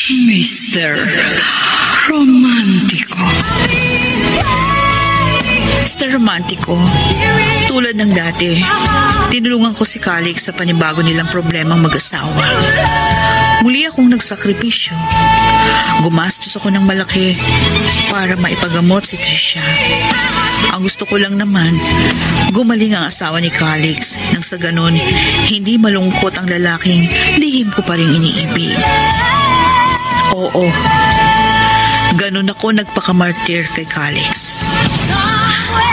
Mr. Romantico. Mr. Romantico, tulad ng dati, tinulungan ko si Calix sa panibago nilang problemang mag-asawa. Muli akong nagsakripisyo. Gumastos ako ng malaki para maipagamot si Trisha. Ang gusto ko lang naman, gumaling ang asawa ni Calix nang sa ganun, hindi malungkot ang lalaking lihim ko pa rin iniibig. Oo, ganun ako nagpakamartir kay Calix.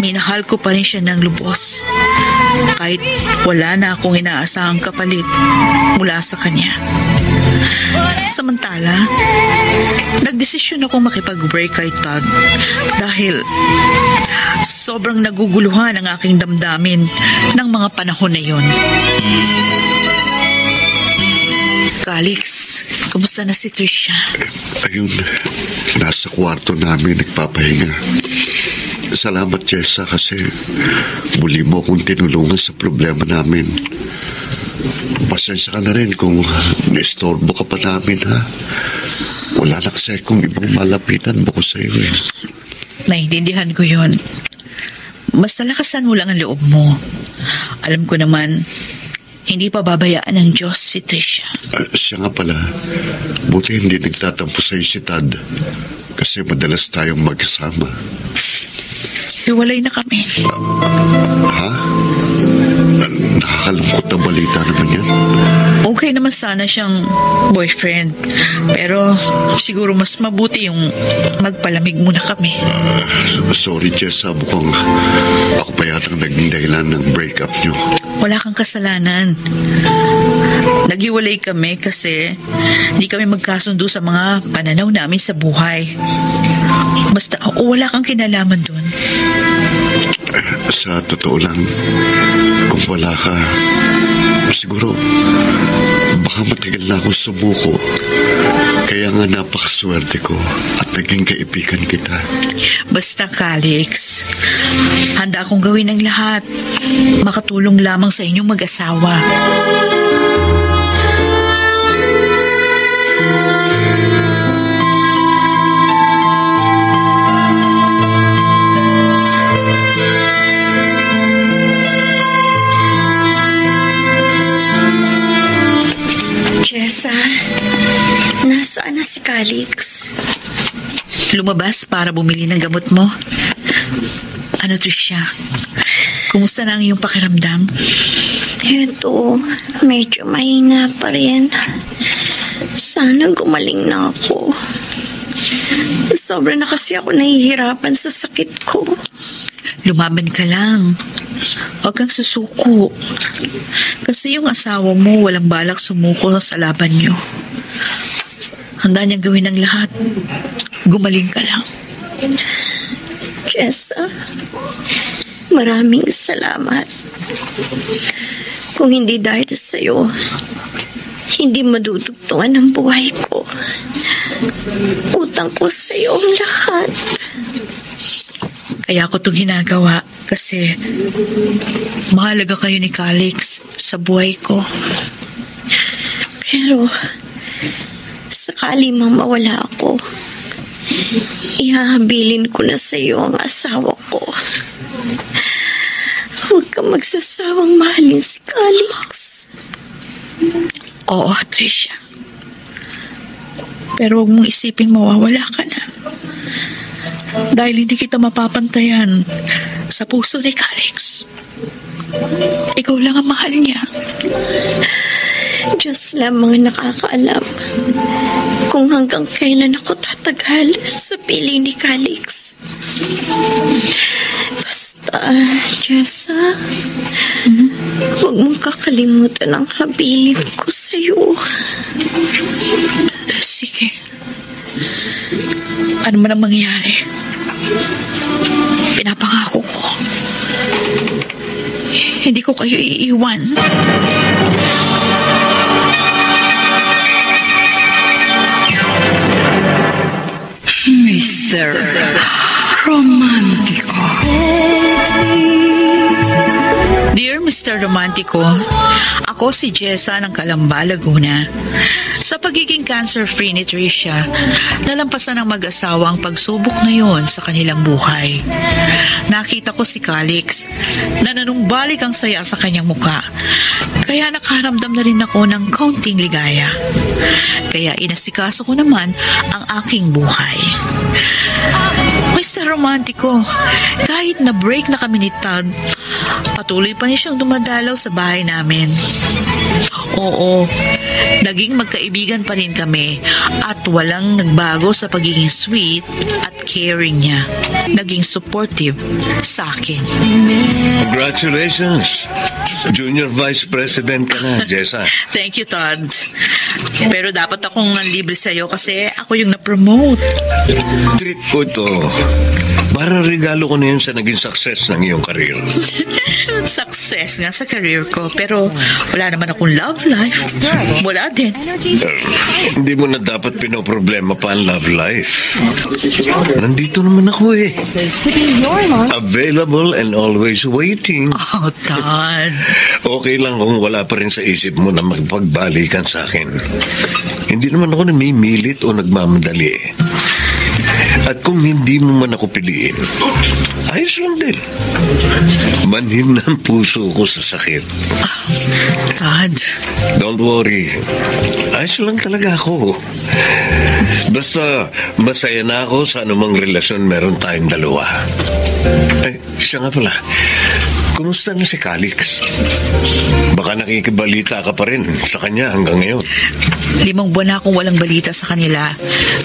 Minahal ko pa rin siya ng lubos. Kahit wala na akong inaasahang kapalit mula sa kanya. Samantala, nagdesisyon akong makipag-break kay Todd dahil sobrang naguguluhan ang aking damdamin ng mga panahon na yun. Calix, kumusta na si Trisha? Ayun, nasa kwarto namin nagpapahinga. Salamat, Jessa, kasi muli mo akong tinulungan sa problema namin. Pasensya ka na rin kung naistorbo ka pa namin, ha? Wala na kasi kung ibang malapitan mo ko sa iyo, eh. Naiintindihan ko yun. Basta lakasan mo lang ang loob mo. Alam ko naman, hindi pa babayaan ng Diyos si Trisha. Siya nga pala, buti hindi nagtatampo sa'yo si Tad. Kasi madalas tayong magkasama. Hiwalay na kami. Ha? Nakakalungkot na balita naman yan. Okay naman sana siyang boyfriend. Pero siguro mas mabuti yung magpalamig muna kami. Sorry, Jessa. Mukhang ako pa yatang naging dahilan ng breakup niyo. Wala kang kasalanan. Naghiwalay kami kasi hindi kami magkasundo sa mga pananaw namin sa buhay. Basta wala kang kinalaman doon. Sa totoo lang, kung wala ka, siguro baka matagal na akong sumuko. Kaya nga napakaswerte ko at naging kaibigan kita. Basta, Calix, handa akong gawin ang lahat. Makatulong lamang sa inyong mag-asawa. Jessa, nasaan na si Calix? Lumabas para bumili ng gamot mo. Ano, Tricia? Kumusta na ang iyong pakiramdam? Eto, medyo mahina pa rin. Sana gumaling na ako. Sobra na kasi ako nahihirapan sa sakit ko. Lumaban ka lang. Huwag kang susuko. Kasi yung asawa mo walang balak sumuko sa laban niyo. Handa niyang gawin ang lahat. Gumaling ka lang. Jessa, maraming salamat. Kung hindi dahil sa'yo, hindi madudugtungan ang buhay ko. Utang ko sa'yo ang lahat. Kaya ako ito ginagawa kasi mahalaga kayo ni Calix sa buhay ko. Pero, sakali mang mawala ako, ihahabilin ko na sa iyo ang asawa ko. Huwag kang magsasawang mahalin si Calix. Oo, Tricia. Pero huwag mong isiping mawawala ka na. Dahil hindi kita mapapantayan sa puso ni Calix. Ikaw lang ang mahal niya. Diyos lamang ang nakakaalam kung hanggang kailan ako tatagal sa piling ni Calix. Basta, Jessa, huwag mong kakalimutan ang habilin ko sa'yo. Sige. Ano man ang mangyayari, pinapangako ko, hindi ko kayo iiwan. Mr. Romantico. Dear Mr. Romantico, ako si Jessa ng Calamba, Laguna. Sa pagiging cancer-free ni Tricia, nalampasan ng mag-asawa ang pagsubok na yon sa kanilang buhay. Nakita ko si Calix na nanumbalik ang saya sa kanyang muka. Kaya nakaramdam na rin ako ng kaunting ligaya. Kaya inasikaso ko naman ang aking buhay. Mr. Romantico, kahit na break na kami ni Todd, patuloy pa niya siyang dumadalaw sa bahay namin. Oo, naging magkaibigan pa rin kami at walang nagbago sa pagiging sweet at caring niya. Naging supportive sa akin. Congratulations! Junior Vice President ka na, Jessa. Thank you, Todd. Pero dapat akong libre sa'yo kasi ako yung na-promote. Treat ko ito. Parang regalo ko na yun sa naging success ng iyong career. Success nga sa career ko, pero wala naman akong love life. Wala din. Hindi mo na dapat pinoproblema pa ang love life. Nandito naman ako eh. Available and always waiting. Oh, Todd. Okay lang kung wala pa rin sa isip mo na magpagbalikan sa akin. Hindi naman ako namimilit o nagmamadali. At kung hindi mo man ako piliin, ayos lang din. Manhin ng puso ko sa sakit. Todd. Don't worry. Ayos lang talaga ako. Basta masaya na ako sa anumang relasyon meron tayong dalawa. Ay, siya nga pala. Kumusta na si Calix? Baka nakikibalita ka pa rin sa kanya hanggang ngayon. 5 buwan na akong walang balita sa kanila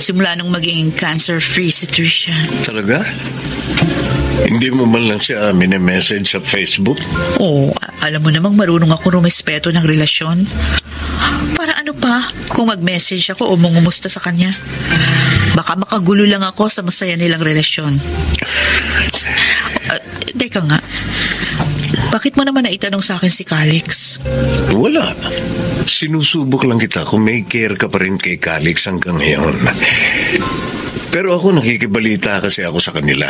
simula nung maging cancer-free si Tricia. Talaga? Hindi mo man lang siya mini-message sa Facebook? Oo, alam mo namang marunong ako rumispeto ng relasyon. Para ano pa kung mag-message ako o mangumusta sa kanya? Baka makagulo lang ako sa masaya nilang relasyon. Teka nga, bakit mo naman naitanong sa akin si Calix? Wala. Sinusubok lang kita kung may care ka pa rin kay Calix hanggang ngayon. Pero ako nakikibalita kasi ako sa kanila.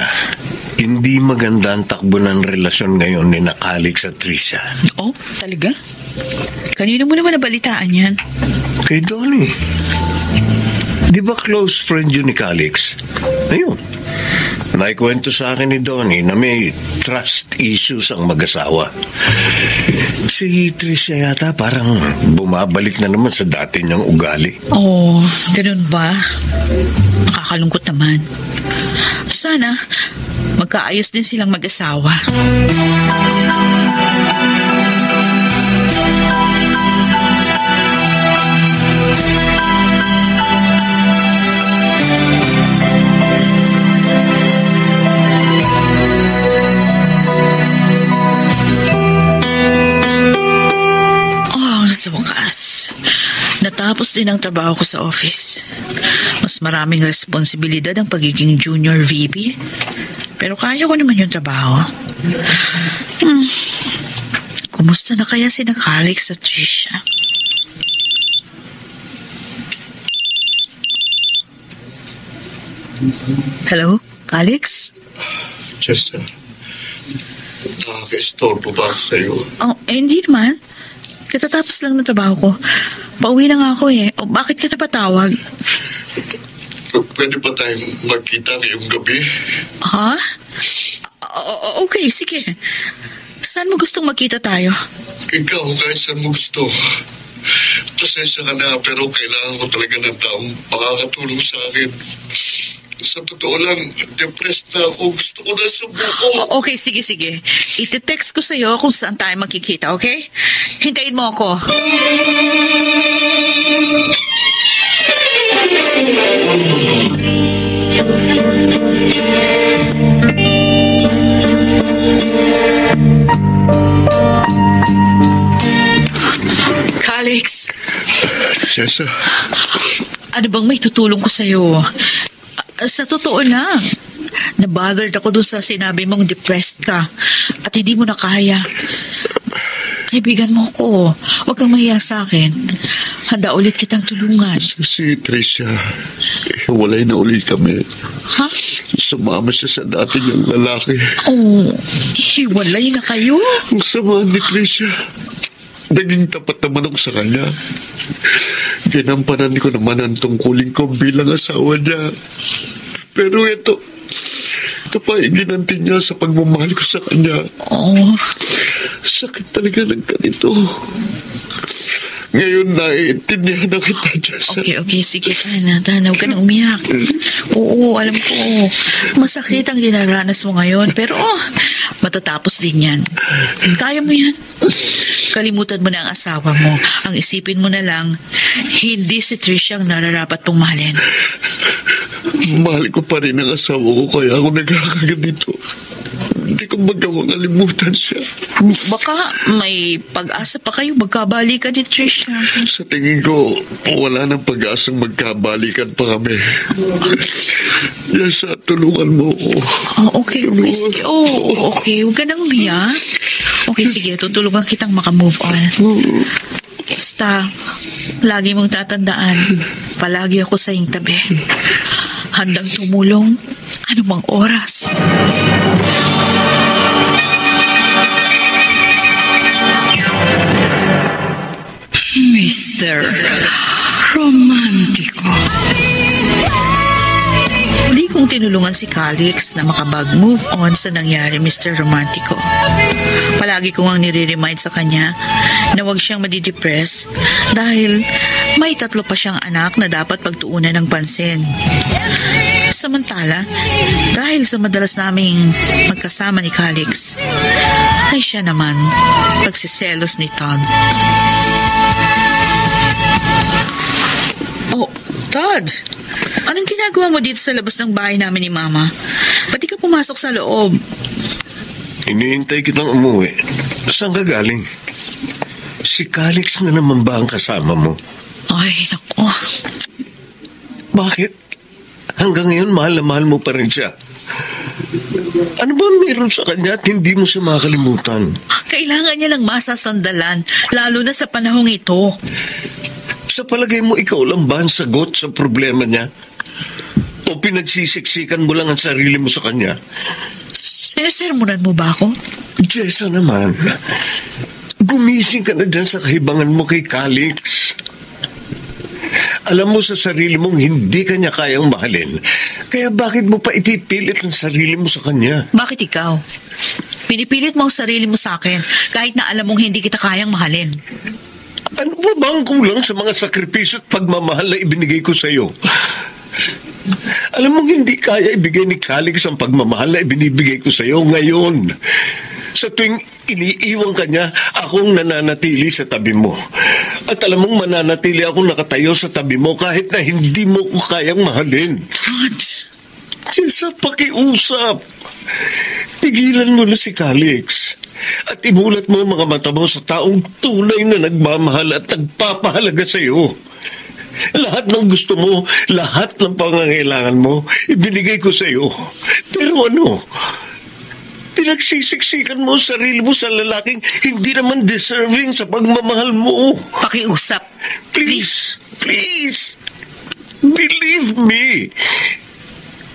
Hindi maganda ang takbo ng relasyon ngayon ni na Calix at Tricia. Oh, talaga? Kanino mo naman nabalitaan yan? Kay Donnie. Di ba close friend yun ni Calix? Ayun. naikwento sa akin ni Donnie na may trust issues ang mag-asawa. Si Tricia yata parang bumabalik na naman sa dati niyang ugali. Oh, ganun ba? Nakakalungkot naman. Sana, magkaayos din silang mag-asawa. Sa wakas, natapos din ang trabaho ko sa office. Mas maraming responsibilidad ang pagiging junior VP. Pero kaya ko naman yung trabaho. Kumusta na kaya sina Calix at Tricia? Hello, Calix? Chester, nakaka-istorbo ba ako sa'yo? Oh, hindi naman. Katatapos lang ng trabaho ko. Pauwi na nga ako eh. O, bakit ka napatawag? Pwede pa tayong magkita ngayong gabi? Ha? Okay, sige. Saan mo gustong magkita tayo? Ikaw, kahit saan mo gusto. Pasensya ka na, pero kailangan ko talaga ng taong makakatulong sa akin. Sa totoo lang, depressed na ako. Gusto ko na sumuko. Okay, sige. Iti-text ko sa'yo kung saan tayo magkikita, okay? Hintayin mo ako. Calix. Cesar. Ano bang may tutulong ko sa'yo? Sa totoo lang, nabothered ako doon sa sinabi mong depressed ka at hindi mo na kaya. Kaibigan mo ko, huwag kang mahiya sa akin. Handa ulit kitang tulungan. Si Tricia, walay na ulit kami. Ha? Sumama siya sa dati niyang lalaki. Oh, hiwalay na kayo? Ang sama ni Tricia. Naging tapat naman ako sa kanya. Ginampanan ko naman ang tungkulin ko bilang asawa niya. Pero ito pa ginanti niya sa pagmamahal ko sa kanya. Oh. Sakit talaga ng ganito. Ngayon naiintindihan na kita, Jessa. Okay, sige, Tana, huwag ka na umiyak. Oo, alam ko, masakit ang dinaranas mo ngayon, pero matatapos din yan. Kaya mo yan. Kalimutan mo na ang asawa mo. Ang isipin mo na lang, hindi si Tricia ang nararapat pong mahalin. Mahal ko pa rin ang asawa ko, kaya ako nagkakaganito. Hindi ko magawang alimutan siya. Baka may pag-asa pa kayo magkabalikan ni Tricia. Sa tingin ko, wala nang pag-asang magkabalikan pa kami. Yes, tulungan mo ko. Okay, sige. Okay, huwag ka nang umiyak. Okay, sige, tutulungan kitang makamove on. Basta, lagi mong tatandaan, palagi ako sa iyong tabi. Handang tumulong anumang oras. Mr. Romántico. Uli kong tinulungan si Calix na makapag-move on sa nangyari, Mr. Romántico. Palagi kong ang nire-remind sa kanya na huwag siyang madidepress dahil may 3 pa siyang anak na dapat pagtuunan ng pansin. Samantala, dahil sa madalas naming magkasama ni Calix, ay siya naman pagsiselos ni Todd. Oh, Todd! Anong ginagawa mo dito sa labas ng bahay namin ni Mama? Pati ka pumasok sa loob. Iniintay kitang umuwi. Saan ka galing? Si Calix na naman ba ang kasama mo? Ay, naku. Bakit? Hanggang ngayon, mahal na mahal mo pa rin siya. Ano ba meron sa kanya at hindi mo siya makakalimutan? Kailangan niya ng masasandalan, lalo na sa panahong ito. Sa palagay mo, ikaw lang ba ang sagot sa problema niya? O pinagsisiksikan mo lang ang sarili mo sa kanya? Sinesermonan mo ba ako? Jessa naman, gumising ka na dyan sa kahibangan mo kay Calix. Alam mo sa sarili mong hindi ka niya kayang mahalin. Kaya bakit mo pa ipipilit ang sarili mo sa kanya? Bakit ikaw? Pinipilit mo ang sarili mo sa akin kahit na alam mong hindi kita kayang mahalin. Ano ba bang kulang sa mga sakripisyo at pagmamahal na ibinigay ko sa iyo? Alam mong hindi kaya ibigay ni Calix ang pagmamahal na ibinibigay ko sa iyo ngayon. Sa tuwing iniiwan ka niya, akong nananatili sa tabi mo. At alam mong mananatili akong nakatayo sa tabi mo kahit na hindi mo ko kayang mahalin. Todd! Jessa, pakiusap. Tigilan mo na si Calix. At imulat mo ang mga mata mo sa taong tunay na nagmamahal at nagpapahalaga sa iyo. Lahat ng gusto mo, lahat ng pangangailangan mo, ibinigay ko sa iyo. Pero ano? Pinagsisiksikan mo ang sarili mo sa lalaking hindi naman deserving sa pagmamahal mo. Pakiusap. Please. Believe me.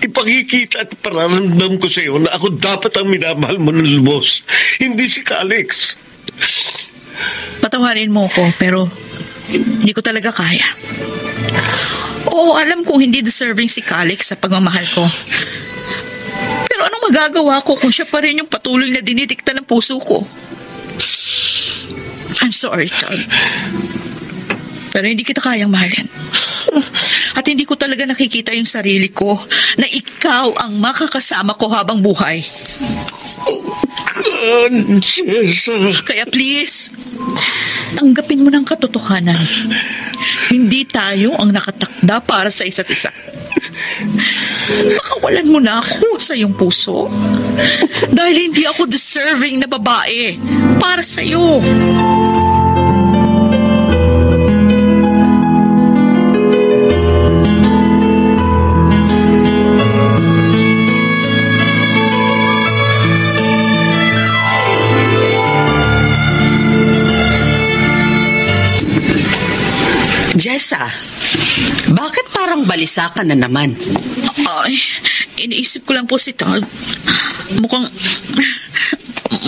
Ipakikita at pararamdam ko sa iyo na ako dapat ang minamahal mo ng lubos. Hindi si Calix. Patawarin mo ko, pero hindi ko talaga kaya. Oo, alam kong hindi deserving si Calix sa pagmamahal ko. Pero anong magagawa ko kung siya pa rin yung patuloy na dinidikta ng puso ko? I'm sorry, Todd. Pero hindi kita kayang mahalin. At hindi ko talaga nakikita yung sarili ko na ikaw ang makakasama ko habang buhay. God, Jessa. Kaya please, tanggapin mo ng katotohanan. Hindi tayo ang nakatakda para sa isa't isa. Pakawalan mo na ako sa iyong puso. Dahil hindi ako deserving na babae para sa iyo. Jessa, bakit parang balisa ka na naman? Ay, iniisip ko lang po si Todd. Mukhang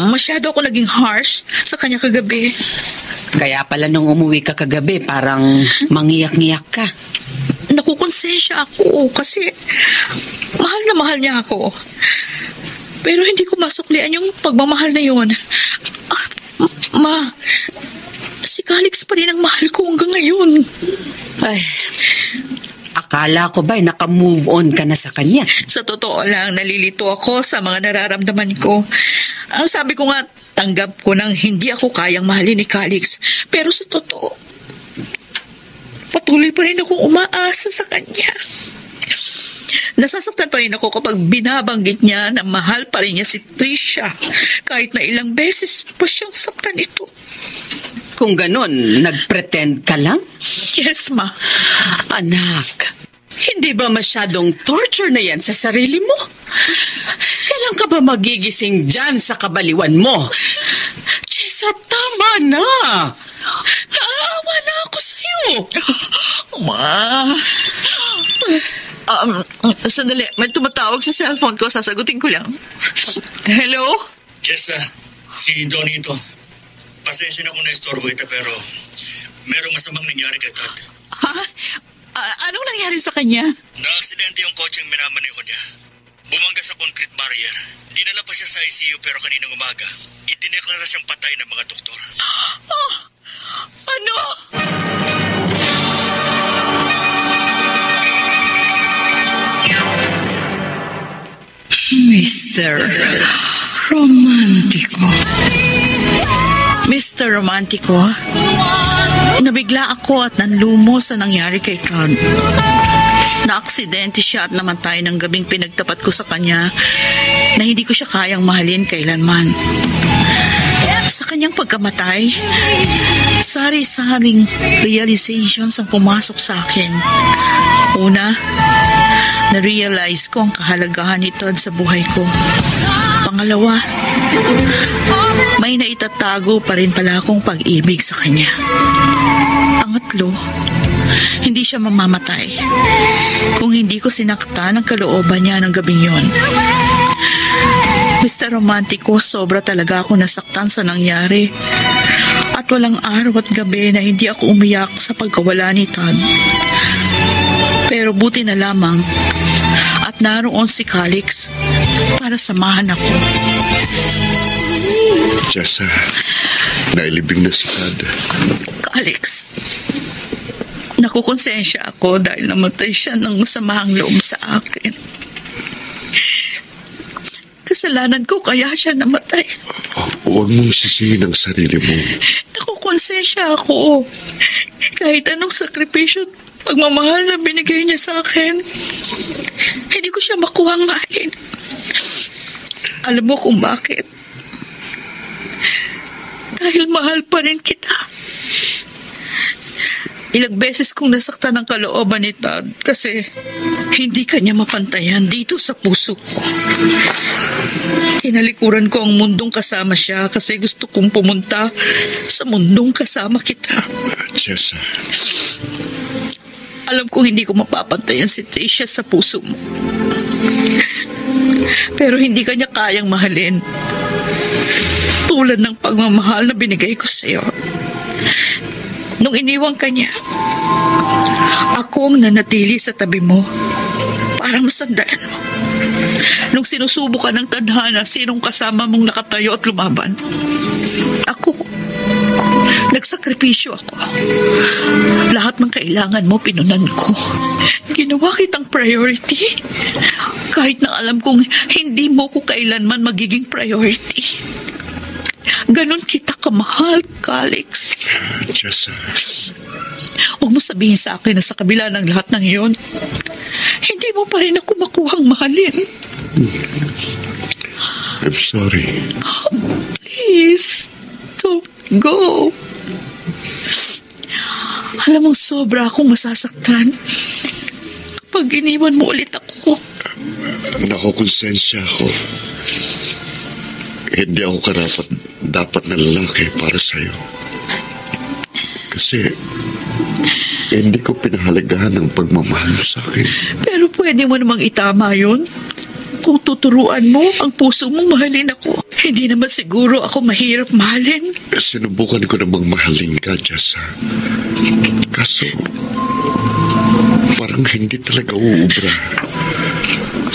masyado ako naging harsh sa kanya kagabi. Kaya pala nung umuwi ka kagabi, parang mangiyak-ngiyak ka. Nakukonsensya ako kasi mahal na mahal niya ako. Pero hindi ko masuklian yung pagmamahal na yun. Si Calix pa rin ang mahal ko hanggang ngayon. Ay, akala ko ba'y naka-move on ka na sa kanya? Sa totoo lang, nalilito ako sa mga nararamdaman ko. Ang sabi ko nga, tanggap ko nang hindi ako kayang mahalin ni Calix. Pero sa totoo, patuloy pa rin akong umaasa sa kanya. Nasasaktan pa rin ako kapag binabanggit niya na mahal pa rin niya si Trisha kahit na ilang beses pa siyang saktan ito. Kung ganun, nag-pretend ka lang? Yes, Ma. Anak, hindi ba masyadong torture na yan sa sarili mo? Kailan ka ba magigising dyan sa kabaliwan mo? Jessa, tama na! Naawa na ako sa'yo! Ma... Sandali, may tumatawag sa cellphone ko. Sasagutin ko lang. Hello? Jessa, si Donnie ito. Pasensya na kung na-istorbo kita pero merong masamang nangyari kay Todd. Ha? Anong nangyari sa kanya? Na-aksidente yung kotseng minamaneho niya. Bumangga sa concrete barrier. Dinala pa siya sa ICU pero kaninang umaga, idineklara siyang patay ng mga doktor. Ano? Mr. Romantico. Mr. Romantico, nabigla ako at nanlumo sa nangyari kay Todd. Na-aksidente siya at namatay ng gabing pinagtapat ko sa kanya na hindi ko siya kayang mahalin kailanman. Sa kanyang pagkamatay, sari-saring realizations ang pumasok sa akin. Una, na-realize ko ang kahalagahan ni Todd sa buhay ko. Pangalawa, may naitatago pa rin pala akong pag-ibig sa kanya. Pangatlo, hindi siya mamamatay kung hindi ko sinaktan ang kalooban niya ng gabing yon. Mr. Romantico, sobra talaga ako nasaktan sa nangyari. At walang araw at gabi na hindi ako umiyak sa pagkawala ni Todd. Pero buti na lamang at naroon si Calix para samahan ako. Jessa, nailibing na si Tad. Calix, nakukonsensya ako dahil namatay siya ng masamang loob sa akin. Kasalanan ko kaya siya namatay. Huwag mong sisihin ang sarili mo. Nakukonsensya ako. Kahit anong sakripisyo, pagmamahal na binigay niya sa akin, hindi ko siya makuhang mahalin. Alam mo kung bakit? Dahil mahal pa rin kita. Ilang beses kong nasaktan ang kalooban ni Tad kasi hindi kanya mapantayan dito sa puso ko. Tinalikuran ko ang mundong kasama siya kasi gusto kong pumunta sa mundong kasama kita. Jessa. Alam kong hindi ko mapapantayan si Tricia sa puso mo. Pero hindi kanya kayang mahalin. Tulad ng pagmamahal na binigay ko sa'yo. Nung iniwang kanya, ako ang nanatili sa tabi mo para masandalan mo. Nung sinusubo ka ng tadhana, sinong kasama mong nakatayo at lumaban? Ako. Nagsakripisyo ako. Lahat ng kailangan mo, pinunan ko. Ginawa kitang priority. Kahit na alam kong hindi mo ko kailanman magiging priority. Ganon kita kamahal, Calix. Jessa. Huwag mo sabihin sa akin na sa kabila ng lahat ng iyon, hindi mo pa rin ako makuhang mahalin. I'm sorry. Oh, please, don't go. Alam mong sobra akong masasaktan kapag iniwan mo ulit ako. Nakukonsensya ako. Hindi ako dapat na lalaki para sa'yo. Kasi hindi ko pinahalagahan ang pagmamahal mo sa akin. Pero pwede mo namang itama yun. Kung tuturuan mo ang puso mong mahalin ako, hindi naman siguro ako mahirap mahalin. Sinubukan ko namang mahalin ka, Jessa. Kaso, parang hindi talaga uubra.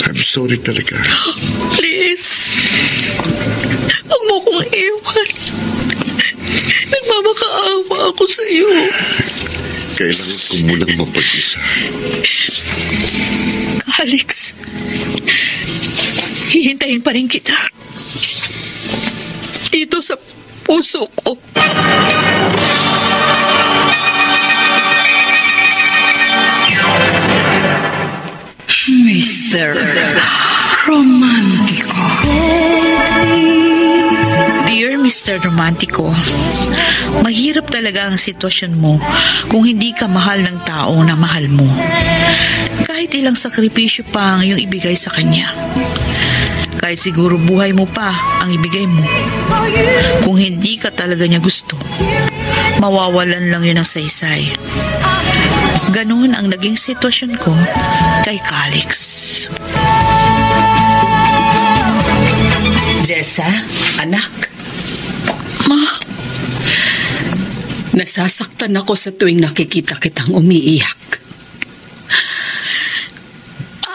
I'm sorry talaga. Please. Huwag mo kong iwan. Nagmamakaawa ako sa iyo. Kailangan ko munang mapag-isa. Calix, hihintayin pa rin kita. Dito sa puso ko. Mr. Romantico. Dear Mr. Romantico, mahirap talaga ang sitwasyon mo kung hindi ka mahal ng tao na mahal mo. Kahit ilang sakripisyo pa ang iyong ibigay sa kanya. Kahit siguro buhay mo pa ang ibigay mo. Kung hindi ka talaga niya gusto, mawawalan lang yun ng saysay. Ganun ang naging sitwasyon ko kay Calix. Jessa, anak. Ma, nasasaktan ako sa tuwing nakikita kitang umiiyak.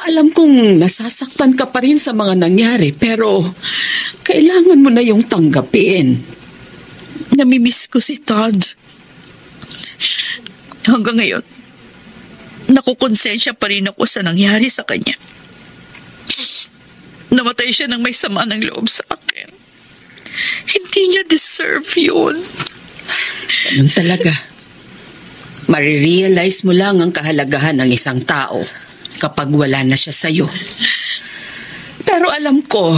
Alam kong nasasaktan ka pa rin sa mga nangyari, pero kailangan mo na yung tanggapin. namimiss ko si Todd. Hanggang ngayon, nakukonsensya pa rin ako sa nangyari sa kanya. Namatay siya ng may sama ng loob sa akin. Hindi niya deserve yun. Ganun talaga. Marirealize mo lang ang kahalagahan ng isang tao kapag wala na siya sa'yo. Pero alam ko,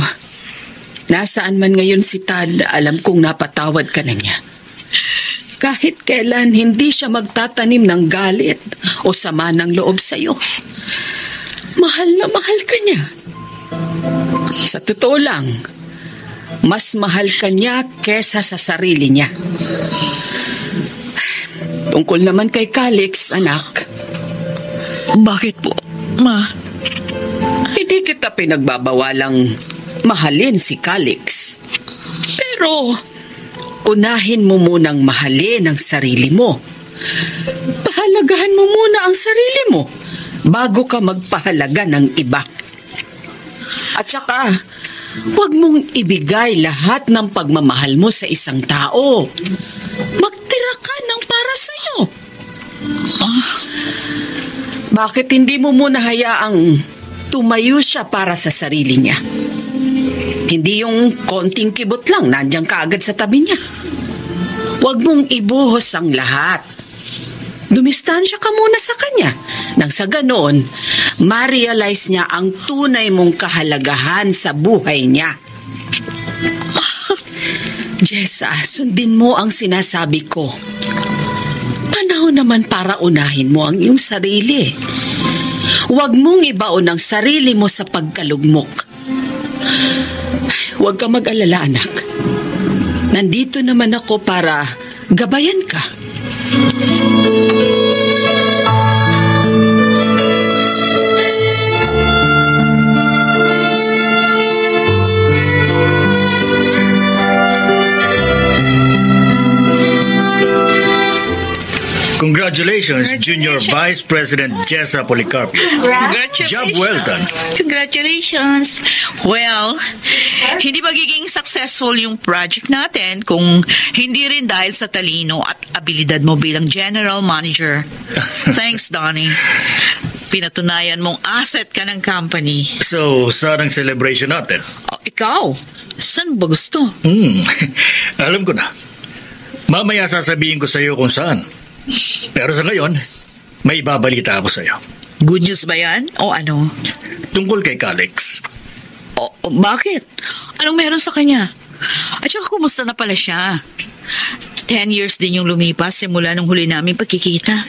nasaan man ngayon si Tad, alam kong napatawad ka na niya. Kahit kailan hindi siya magtatanim ng galit o sama ng loob sa'yo. Mahal na mahal ka niya. Sa totoo lang, mas mahal ka niya kesa sa sarili niya. Tungkol naman kay Calix, anak. Bakit po, Ma? Hindi kita pinagbabawalang mahalin si Calix. Pero unahin mo munang mahalin ang sarili mo. Pahalagahan mo muna ang sarili mo bago ka magpahalaga ng iba. At saka, huwag mong ibigay lahat ng pagmamahal mo sa isang tao. Magtira ka ng para sa'yo. Bakit hindi mo muna hayaang tumayo siya para sa sarili niya? Hindi yung konting kibot lang nandiyan kaagad sa tabi niya. Huwag mong ibuhos ang lahat. Dumistansya ka muna sa kanya. Nang sa ganoon, ma-realize niya ang tunay mong kahalagahan sa buhay niya. Jessa, sundin mo ang sinasabi ko. Panahon naman para unahin mo ang iyong sarili. Huwag mong ibaon ang sarili mo sa pagkalugmok. Huwag ka mag-alala, anak. Nandito naman ako para gabayan ka. Congratulations, Junior Vice President Jessa Policarpio. Congratulations. Job well done. Congratulations. Well, hindi magiging successful yung project natin kung hindi rin dahil sa talino at abilidad mo bilang general manager. Thanks, Donnie. Pinatunayan mong asset ka ng company. So, saan ang celebration natin? Oh, ikaw, saan ba gusto? Alam ko na. Mamaya sasabihin ko sa iyo kung saan. Pero sa ngayon, may ibabalita ako sa iyo. Good news ba yan? O ano? Tungkol kay Calix. O, bakit? Anong meron sa kanya? At saka kumusta na pala siya? 10 years din yung lumipas simula nung huli namin pagkikita.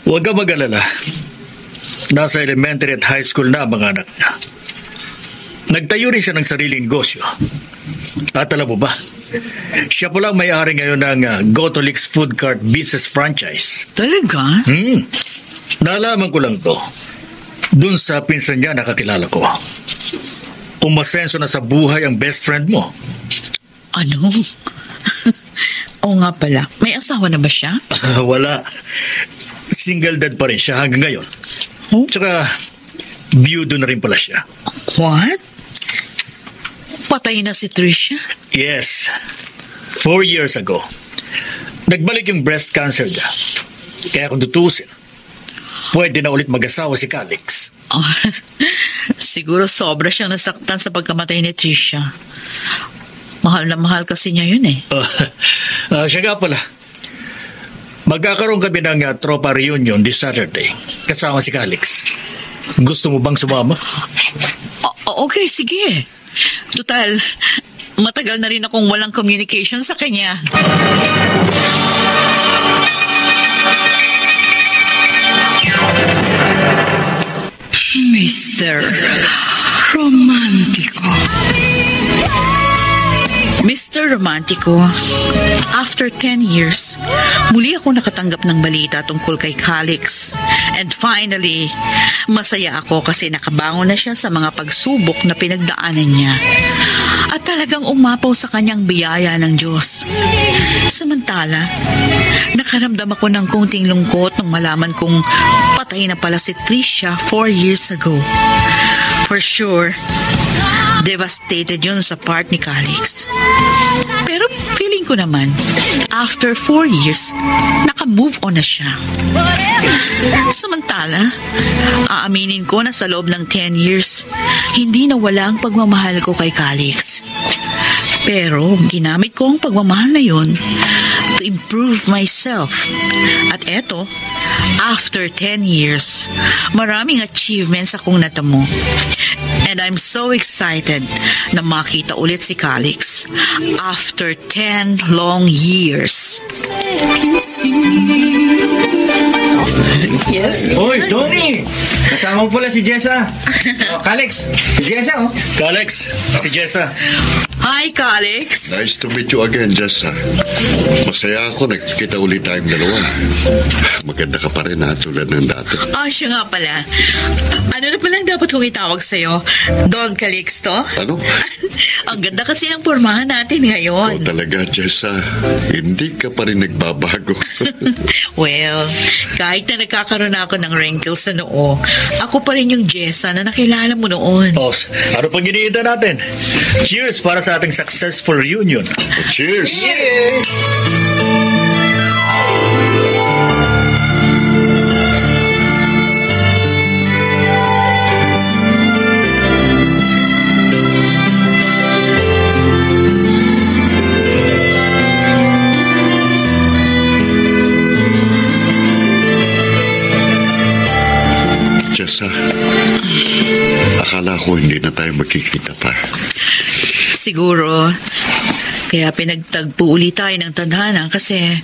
Huwag ka mag-alala. Nasa elementary at high school na ang mga anak niya. Nagtayo rin siya ng sariling negosyo. At alam mo ba, siya pala may-ari ngayon ng Gotolix Food Cart Business Franchise. Talaga? Nalaman ko lang to. Dun sa pinsan niya nakakilala ko. Umasenso na sa buhay ang best friend mo. Ano? Oo nga pala. May asawa na ba siya? Wala. Single dad pa rin siya hanggang ngayon. Huh? Tsaka, biyudo na rin pala siya. What? Patay na si Trisha? Yes. 4 years ago. Nagbalik yung breast cancer niya. Kaya kung tutusin, pwede na ulit mag-asawa si Calix. Oh, siguro sobra siyang nasaktan sa pagkamatay ni Trisha. Mahal na mahal kasi niya yun eh. Siya nga pala. Magkakaroon kami ng tropa reunion this Saturday. Kasama si Calix. Gusto mo bang sumama? Okay, sige. Total, matagal na rin akong walang communication sa kanya. Mr. Romantico. Mr. Romantico, after 10 years, muli ako nakatanggap ng balita tungkol kay Calix. And finally, masaya ako kasi nakabangon na siya sa mga pagsubok na pinagdaanan niya. At talagang umapaw sa kanyang biyaya ng Diyos. Samantala, nakaramdam ako ng konting lungkot nung malaman kong patay na pala si Trisha 4 years ago. For sure, devastated yun sa part ni Calix. Pero feeling ko naman, after 4 years, naka-move on na siya. Samantala, aaminin ko na sa loob ng 10 years, hindi nawala ang pagmamahal ko kay Calix. Pero ginamit ko ang pagmamahal na yun to improve myself. At eto, after 10 years, maraming achievements akong natamo. And I'm so excited na makita ulit si Calix after 10 long years. Yes? Hoy, Donnie! Kasama mo pala si Jessa. Calix, si Jessa, oh. Calix, si Jessa. Hi, Calix. Nice to meet you again, Jessa. Masaya ako, nagkita ulit tayong dalawa. Maganda ka pa rin ha, tulad ng dati. Siya nga pala. Ano na palang dapat kong itawag sa'yo? Don Calixto? Ano? Ang ganda kasi ng pormahan natin ngayon. Ikaw talaga, Jessa. Hindi ka pa rin nagbabago. Well, kahit na nagkakaroon ako ng wrinkles sa noo, ako pa rin yung Jessa na nakilala mo noon. Ano pang ginihintay natin? Cheers para sa ating successful reunion. Cheers! Jessa, akala ko hindi na tayo magkikita pa. Siguro, kaya pinagtagpo ulit tayo ng tadhana kasi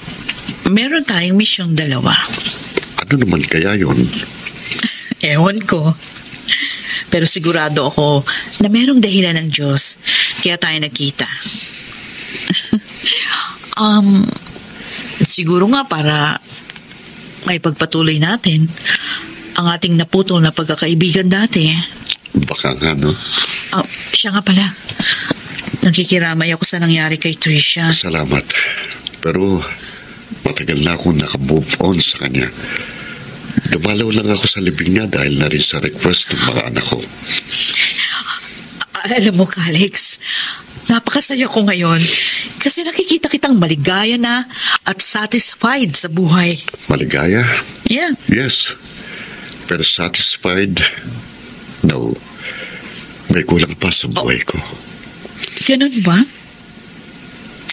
meron tayong misyong dalawa. Ano naman kaya yon? Ewan ko. Pero sigurado ako na merong dahilan ng Diyos kaya tayo nagkita. Siguro nga para may pagpatuloy natin ang ating naputol na pagkakaibigan dati. Baka nga, no? Siya nga pala. Nakikiramay ako sa nangyari kay Tricia. Salamat. Pero matagal na akong nakamove on sa kanya. Dumalaw lang ako sa libing niya dahil na rin sa request ng mga anak ko. Alam mo, Calix, napakasaya ko ngayon kasi nakikita kitang maligaya na at satisfied sa buhay. Maligaya? Yeah. Yes. Pero satisfied? No. May kulang pa sa buhay ko. Ganun ba?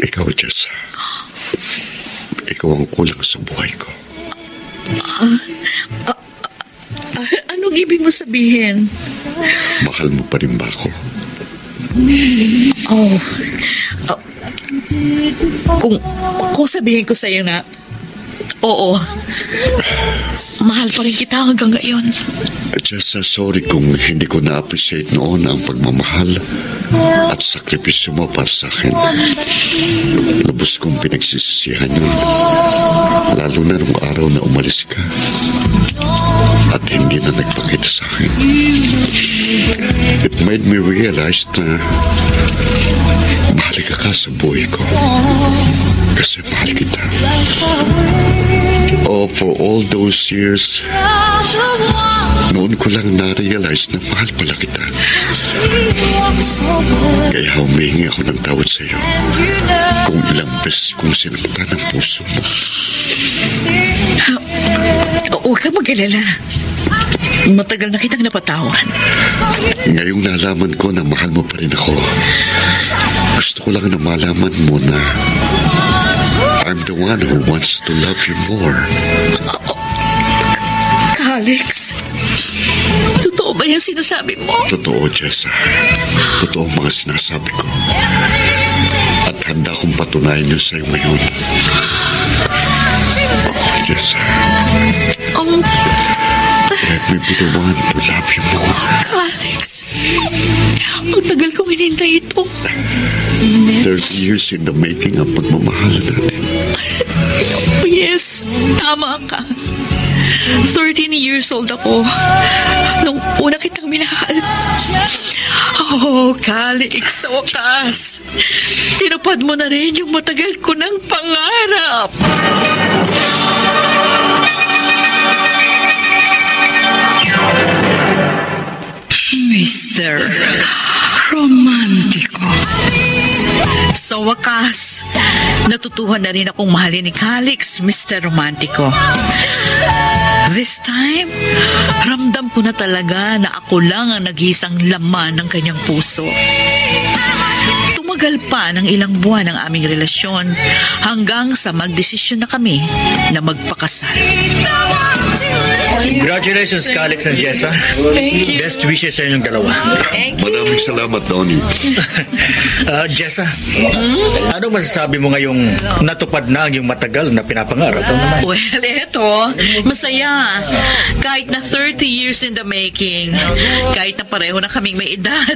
Ikaw, Jess. Ikaw ang kulang sa buhay ko. Anong ibig mo sabihin? Mahal mo pa rin ba ako? Kung sabihin ko sa'yo na oo, mahal pa rin kita hanggang ngayon. Just sorry kung hindi ko na-appreciate noon ang pagmamahal at sakripisyo mo para sa akin. Lubos kong pinagsisisihan yun. Lalo na nung araw na umalis ka at hindi na nagpakita sa akin. It made me realize na mahalaga ka sa buhay ko. Kasi mahal kita. For all those years, noon ko lang na-realize na mahal pala kita. Kaya humingi ako ng tawad sa iyo kung ilang beses kong sinaktan ang puso mo. Huwag ka mag-alala. Matagal na kitang napatawan. Ngayong nalaman ko na mahal mo pa rin ako, gusto ko lang na malaman mo na I'm the one who wants to love you more. Calix, totoo ba yung sinasabi mo? Totoo, Jessa. Totoo ang mga sinasabi ko. At handa kong patunayan yun sa'yo ngayon. Jessa. Let me be the one to love you more. Calix, ang tagal kong hinintay ito. 30 years in the making ang pagmamahal natin. Yes, tama ka. 13 years old ako nung una kitang minahal. Calix, sa wakas. Tinupad mo na rin yung matagal ko ng pangarap. Mr. Romantiko. Sa wakas, natutuhan na rin akong mahalin ni Calix, Mr. Romantiko. This time, ramdam ko na talaga na ako lang ang nag-iisang laman ng kanyang puso. Tumagal pa ng ilang buwan ang aming relasyon hanggang sa magdesisyon na kami na magpakasal. Congratulations, Calix and Jessa. Thank you. Best wishes sa inyong dalawa. Maraming salamat, Donnie. Jessa, anong masasabi mo ngayong natupad na ang iyong matagal na pinapangarap? Well, eto, masaya. Kahit na 30 years in the making, kahit na pareho na kaming may edad,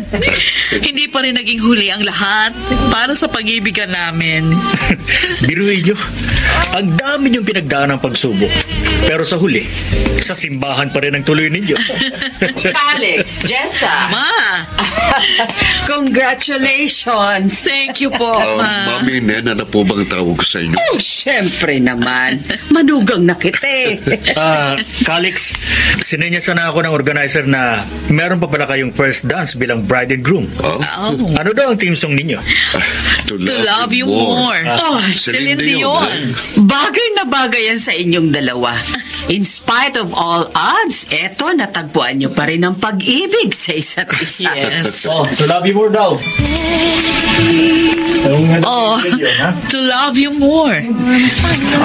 hindi pa rin naging huli ang lahat lahat para sa pag-ibigan namin. Biruin nyo, ang dami niyong pinagdaan ng pagsubok. Pero sa huli, sa simbahan pa rin ang tuloy ninyo. Alex, Jessa, Ma! congratulations! Thank you po, Ma. Mami, Nena na po bang tawag ko sa inyo? Oh, syempre naman. Manugang na kita. Calix, sinenyasan na ako ng organizer na meron pa pala kayong first dance bilang bride and groom. Oh? Ano daw ang team song ninyo? To To love you more. Oh, Celine Celine Dion. bagay na bagay yan sa inyong dalawa. In spite of all odds, eto, natagpuan nyo pa rin ang pag-ibig sa isa't isa. Yes. Oh, to love you more daw. Oh, to love you more.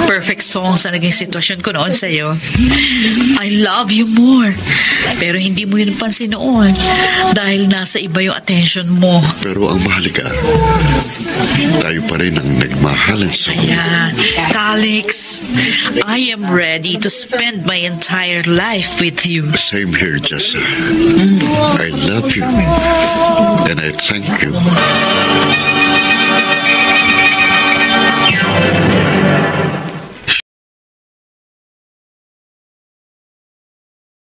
Perfect song sa naging sitwasyon ko noon sa'yo. I love you more. Pero hindi mo yun pansin noon dahil nasa iba yung attention mo. Pero ang mahalaga, tayo pa rin ang nagmahalan sa Yeah, Calix, I am ready to spend my entire life with you. Same here, Jessa. I love you. And I thank you